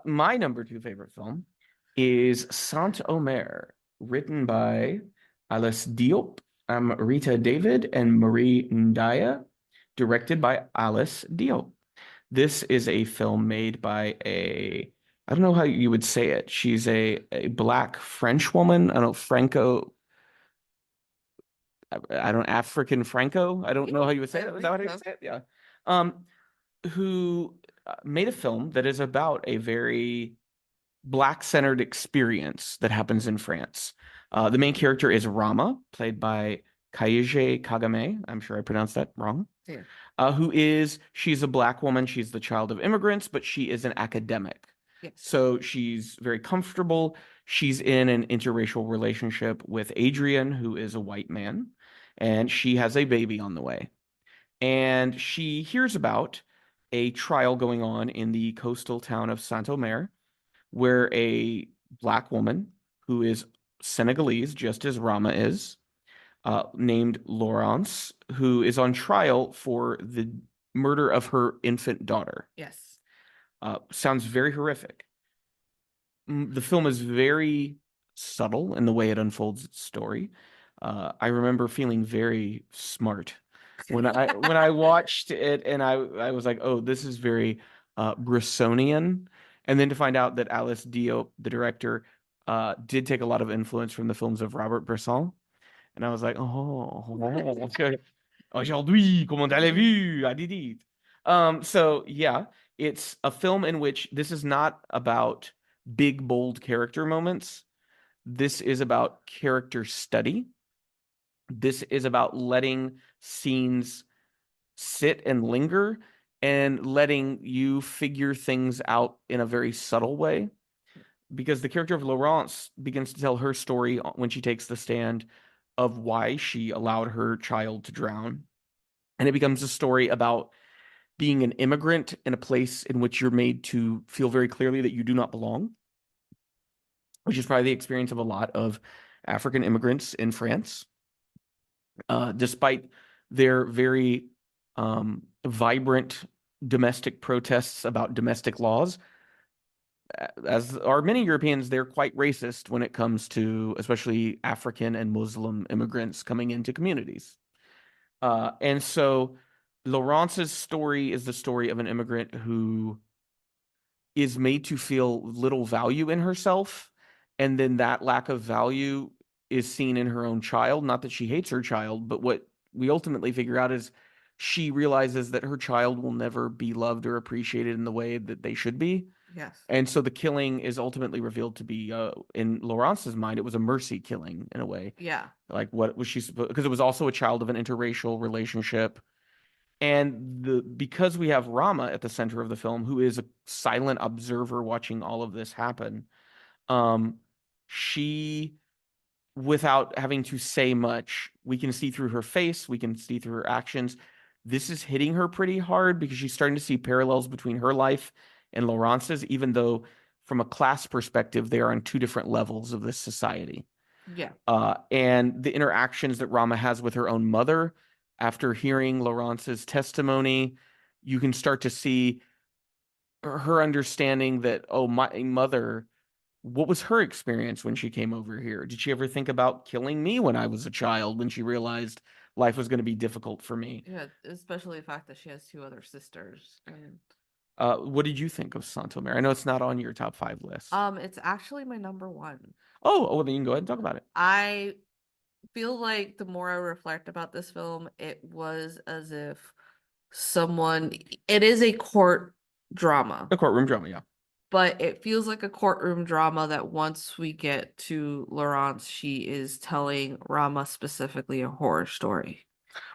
My number 2 favorite film is Saint Omer, written by Alice Diop, Rita David, and Marie Ndaya, directed by Alice Diop. This is a film made by I don't know how you would say it. She's a black French woman. I don't know, African Franco. I don't know how you would say that. Is that how you would say it? Yeah. Who made a film that is about a very black-centered experience that happens in France. The main character is Rama, played by Kaije Kagame. I'm sure I pronounced that wrong.
Yeah.
She's a black woman. She's the child of immigrants, but she is an academic.
Yes.
So she's very comfortable. She's in an interracial relationship with Adrian, who is a white man, and she has a baby on the way. And she hears about a trial going on in the coastal town of Saint-Omer, where a black woman who is Senegalese, just as Rama is, named Laurence, who is on trial for the murder of her infant daughter.
Yes.
Sounds very horrific. The film is very subtle in the way it unfolds its story. I remember feeling very smart when I watched it, and I was like, oh, this is very Bressonian. And then to find out that Alice Diop, the director, did take a lot of influence from the films of Robert Bresson. And I was like, oh, aujourd'hui, comment allez-vous? I did it. So yeah, it's a film in which this is not about big, bold character moments. This is about character study. This is about letting scenes sit and linger and letting you figure things out in a very subtle way. Because the character of Laurence begins to tell her story when she takes the stand of why she allowed her child to drown. And it becomes a story about being an immigrant in a place in which you're made to feel very clearly that you do not belong, which is probably the experience of a lot of African immigrants in France. Despite their very vibrant domestic protests about domestic laws, as are many Europeans, they're quite racist when it comes to especially African and Muslim immigrants coming into communities. And so Laurence's story is the story of an immigrant who is made to feel little value in herself. And then that lack of value is seen in her own child. Not that she hates her child, but what we ultimately figure out is she realizes that her child will never be loved or appreciated in the way that they should be.
Yes.
And so the killing is ultimately revealed to be, in Laurence's mind, it was a mercy killing in a way.
Yeah.
Like, what was she supposed? Because it was also a child of an interracial relationship, and because we have Rama at the center of the film, who is a silent observer watching all of this happen, she, without having to say much, we can see through her face, we can see through her actions. This is hitting her pretty hard because she's starting to see parallels between her life and Laurence's, even though from a class perspective, they are on two different levels of this society.
Yeah.
And the interactions that Rama has with her own mother after hearing Laurence's testimony, you can start to see her understanding that, oh, my mother, what was her experience when she came over here? Did she ever think about killing me when I was a child, when she realized life was going to be difficult for me?
Yeah, especially the fact that she has two other sisters. And
What did you think of Santo Mare? I know it's not on your top 5 list.
it's actually my number one.
Well, then you can go ahead and talk about it.
I feel like the more I reflect about this film, it was as if it is a court drama,
The courtroom drama, yeah.
but it feels like a courtroom drama that once we get to Laurence, she is telling Rama specifically a horror story.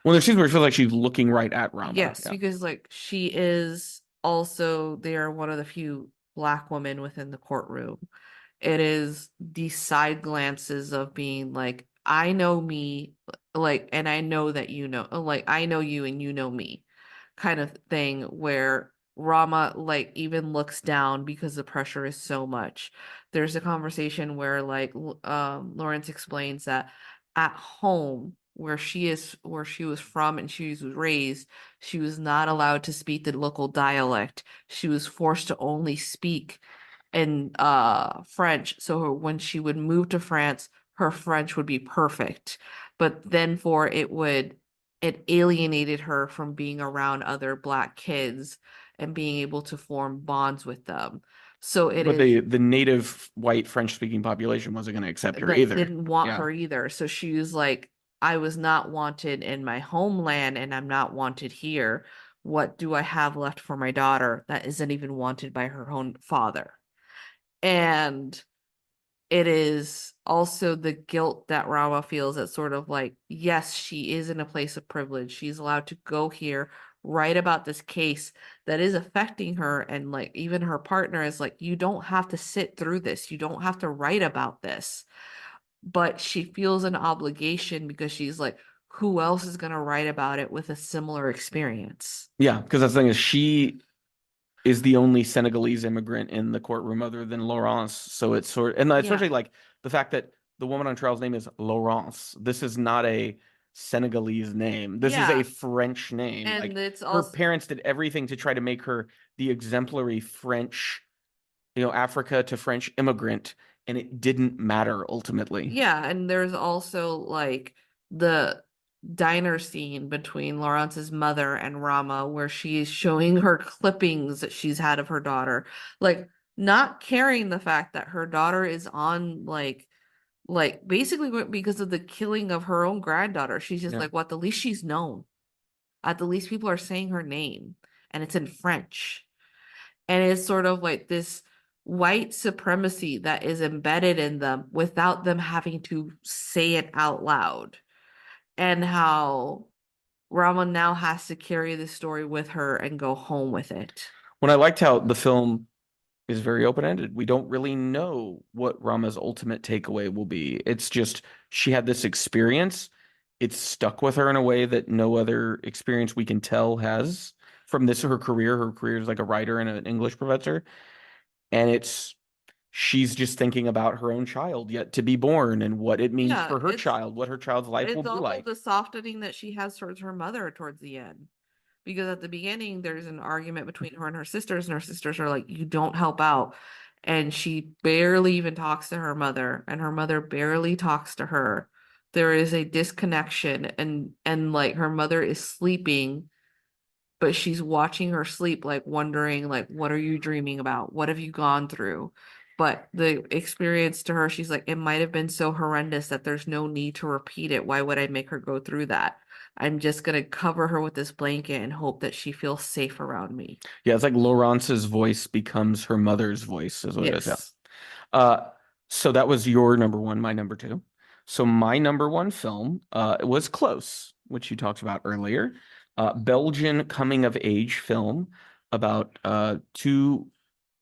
Well, there's scenes where it feels like she's looking right at Rama.
Yes,
Yeah.
because like she is also, they are one of the few Black women within the courtroom. It is the side glances of being like, I know me, like, and I know that you know, like, I know you and you know me, kind of thing, where Rama, like, even looks down because the pressure is so much. There's a conversation where, like, Lawrence explains that at home, where she was from and she was raised, she was not allowed to speak the local dialect. She was forced to only speak in French. So when she would move to France, her French would be perfect. But then it alienated her from being around other Black kids and being able to form bonds with them. So
But the native white French speaking population wasn't going to accept her
that
either.
didn't want
Yeah.
her either. So she was like, I was not wanted in my homeland and I'm not wanted here. What do I have left for my daughter that isn't even wanted by her own father? And it is also the guilt that Rama feels, that sort of like, yes, she is in a place of privilege. She's allowed to go here, write about this case that is affecting her. And like, even her partner is like, you don't have to sit through this. You don't have to write about this. But she feels an obligation because she's like, who else is going to write about it with a similar experience?
Yeah, because that's the thing is she is the only Senegalese immigrant in the courtroom other than Laurence. So it's and especially like the fact that the woman on trial's name is Laurence. This is not a Senegalese name. This is a French name.
And
like
it's
her
also
parents did everything to try to make her the exemplary French, Africa to French immigrant, and it didn't matter ultimately.
Yeah, and there's also like the diner scene between Laurence's mother and Rama where she's showing her clippings that she's had of her daughter, like not caring the fact that her daughter is on like basically because of the killing of her own granddaughter. She's just like, what, the least she's known. At the least people are saying her name and it's in French. And it's sort of like this white supremacy that is embedded in them without them having to say it out loud. And how Rama now has to carry the story with her and go home with it.
When I liked how the film is very open-ended. We don't really know what Rama's ultimate takeaway will be. It's just she had this experience. It's stuck with her in a way that no other experience we can tell has from this her career. Her career is like a writer and an English professor. And she's just thinking about her own child yet to be born and what it means for her child, what her child's life will be like.
It's also the softening that she has towards her mother towards the end. Because at the beginning, there's an argument between her and her sisters are like, you don't help out. And she barely even talks to her mother, and her mother barely talks to her. There is a disconnection, and like her mother is sleeping, but she's watching her sleep, like wondering, like, what are you dreaming about? What have you gone through? But the experience to her, she's like, it might have been so horrendous that there's no need to repeat it. Why would I make her go through that? I'm just gonna cover her with this blanket and hope that she feels safe around me.
Yeah, it's like Laurence's voice becomes her mother's voice, is what it is. Yeah.
Yes.
Uh, so that was your number one, my number two. So my number one film was Close, which you talked about earlier. Belgian coming of age film about two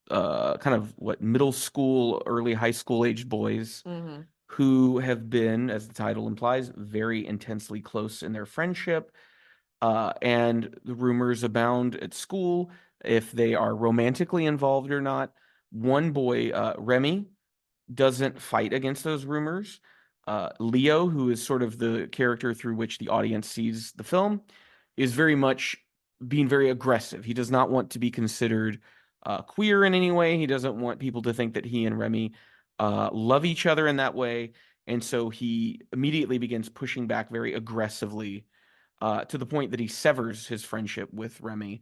kind of what middle school, early high school aged boys
Hmm.
who have been, as the title implies, very intensely close in their friendship. And the rumors abound at school if they are romantically involved or not. One boy, Remy, doesn't fight against those rumors. Leo, who is sort of the character through which the audience sees the film, is very much being very aggressive. He does not want to be considered queer in any way. He doesn't want people to think that he and Remy love each other in that way. And so he immediately begins pushing back very aggressively to the point that he severs his friendship with Remy,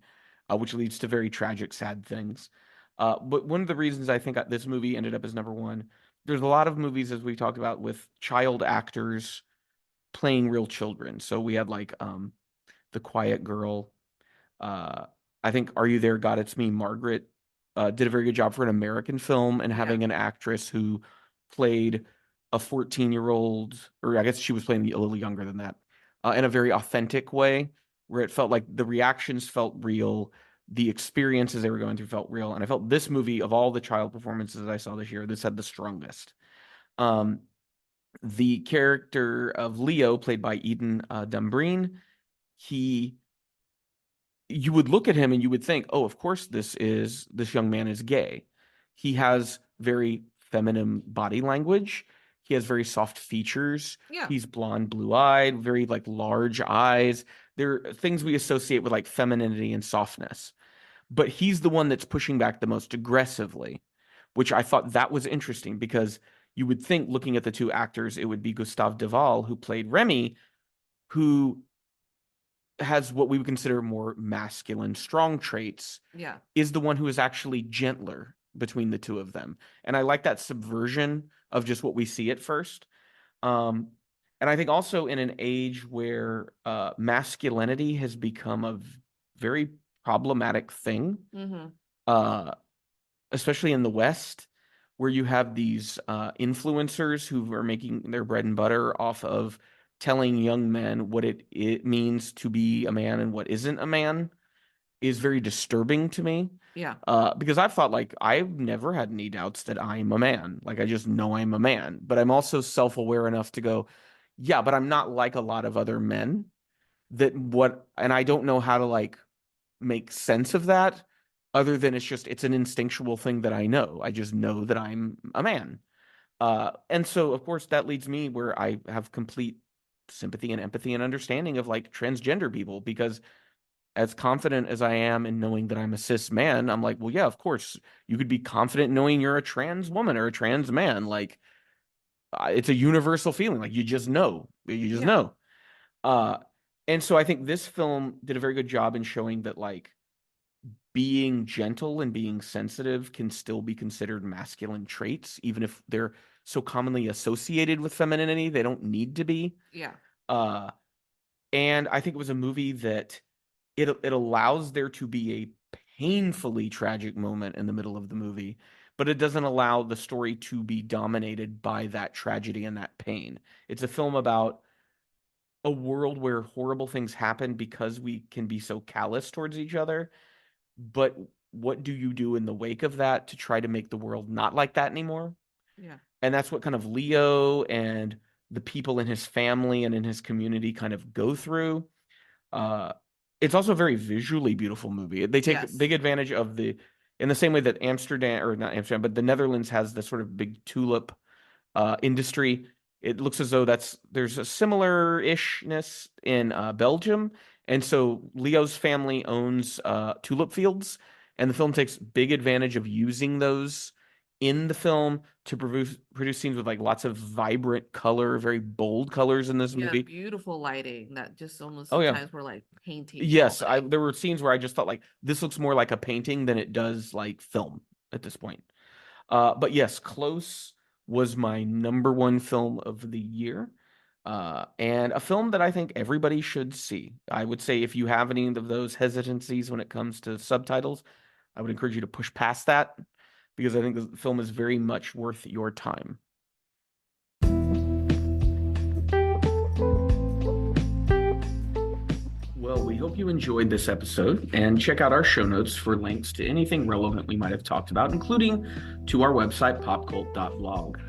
which leads to very tragic, sad things. But one of the reasons I think this movie ended up as number one, there's a lot of movies, as we talked about, with child actors playing real children. So we had like The Quiet Girl. Uh, I think Are You There, God? It's Me, Margaret did a very good job for an American film and
Yeah.
having an actress who played a 14-year-old, or I guess she was playing a little younger than that, in a very authentic way, where it felt like the reactions felt real, the experiences they were going through felt real. And I felt this movie, of all the child performances I saw this year, this had the strongest. Um, the character of Leo, played by Eden Dumbreen, he you would look at him and you would think, oh, of course, this young man is gay. He has very feminine body language. He has very soft features.
Yeah.
He's blonde, blue-eyed, very like large eyes. There are things we associate with like femininity and softness. But he's the one that's pushing back the most aggressively, which I thought that was interesting because you would think, looking at the two actors, it would be Gustave Deval, who played Remy, who has what we would consider more masculine, strong traits,
Yeah.
is the one who is actually gentler between the two of them. And I like that subversion of just what we see at first. Um, and I think also in an age where masculinity has become a very problematic thing,
Hmm.
uh, especially in the West, where you have these influencers who are making their bread and butter off of telling young men what it means to be a man and what isn't a man, is very disturbing to me.
Yeah.
Because I've thought like I've never had any doubts that I'm a man. Like I just know I'm a man, but I'm also self-aware enough to go, yeah, but I'm not like a lot of other men and I don't know how to like make sense of that other than it's an instinctual thing that I know. I just know that I'm a man. And so of course that leads me where I have complete sympathy and empathy and understanding of like transgender people because as confident as I am in knowing that I'm a cis man, I'm like, well, yeah, of course, you could be confident knowing you're a trans woman or a trans man. Like, it's a universal feeling. Like, you just know. You just
Yeah.
know. Uh, and so I think this film did a very good job in showing that, like, being gentle and being sensitive can still be considered masculine traits, even if they're so commonly associated with femininity. They don't need to be.
Yeah.
Uh, and I think it was a movie that it allows there to be a painfully tragic moment in the middle of the movie, but it doesn't allow the story to be dominated by that tragedy and that pain. It's a film about a world where horrible things happen because we can be so callous towards each other. But what do you do in the wake of that to try to make the world not like that anymore?
Yeah.
And that's what kind of Leo and the people in his family and in his community kind of go through. Uh, it's also a very visually beautiful movie. They take
Yes.
big advantage of in the same way that Amsterdam, or not Amsterdam, but the Netherlands has this sort of big tulip industry. It looks as though there's a similar ishness in Belgium, and so Leo's family owns tulip fields, and the film takes big advantage of using those in the film to produce scenes with like lots of vibrant color, very bold colors in this
Yeah.
movie.
Beautiful lighting that just almost
Oh yeah.
sometimes we're like painting the whole
Yes,
thing.
there were scenes where I just thought like this looks more like a painting than it does like film at this point. But yes, Close was my number one film of the year. and a film that I think everybody should see. I would say if you have any of those hesitancies when it comes to subtitles, I would encourage you to push past that because I think the film is very much worth your time. Well, we hope you enjoyed this episode, and check out our show notes for links to anything relevant we might have talked about, including to our website, popcult.blog.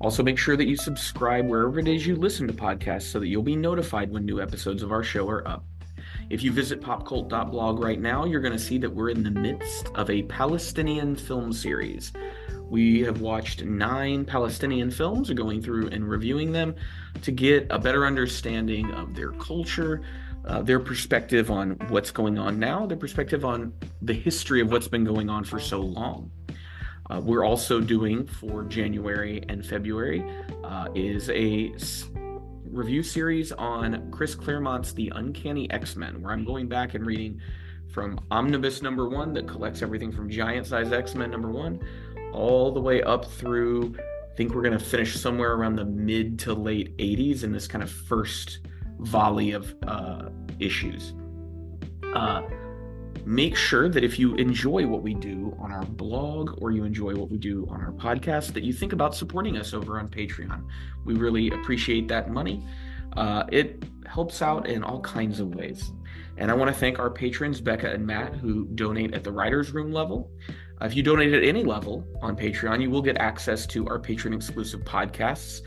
Also, make sure that you subscribe wherever it is you listen to podcasts so that you'll be notified when new episodes of our show are up. If you visit popcult.blog right now, you're going to see that we're in the midst of a Palestinian film series. We have watched 9 Palestinian films, going through and reviewing them to get a better understanding of their culture, their perspective on what's going on now, their perspective on the history of what's been going on for so long. We're also doing for January and February is a review series on Chris Claremont's The Uncanny X-Men, where I'm going back and reading from Omnibus number 1 that collects everything from Giant Size X-Men number 1 all the way up through, I think we're going to finish somewhere around the mid to late 80s in this kind of first volley of issues. Make sure that if you enjoy what we do on our blog or you enjoy what we do on our podcast, that you think about supporting us over on Patreon. We really appreciate that money. It helps out in all kinds of ways. And I want to thank our patrons, Becca and Matt, who donate at the writer's room level. If you donate at any level on Patreon, you will get access to our patron-exclusive podcasts.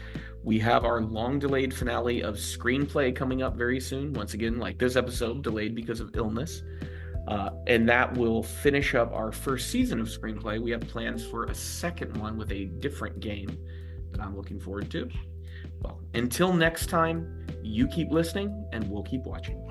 We have our long-delayed finale of Screenplay coming up very soon. Once again, like this episode, delayed because of illness. And that will finish up our first season of Screenplay. We have plans for a second one with a different game that I'm looking forward to. Well, until next time, you keep listening and we'll keep watching.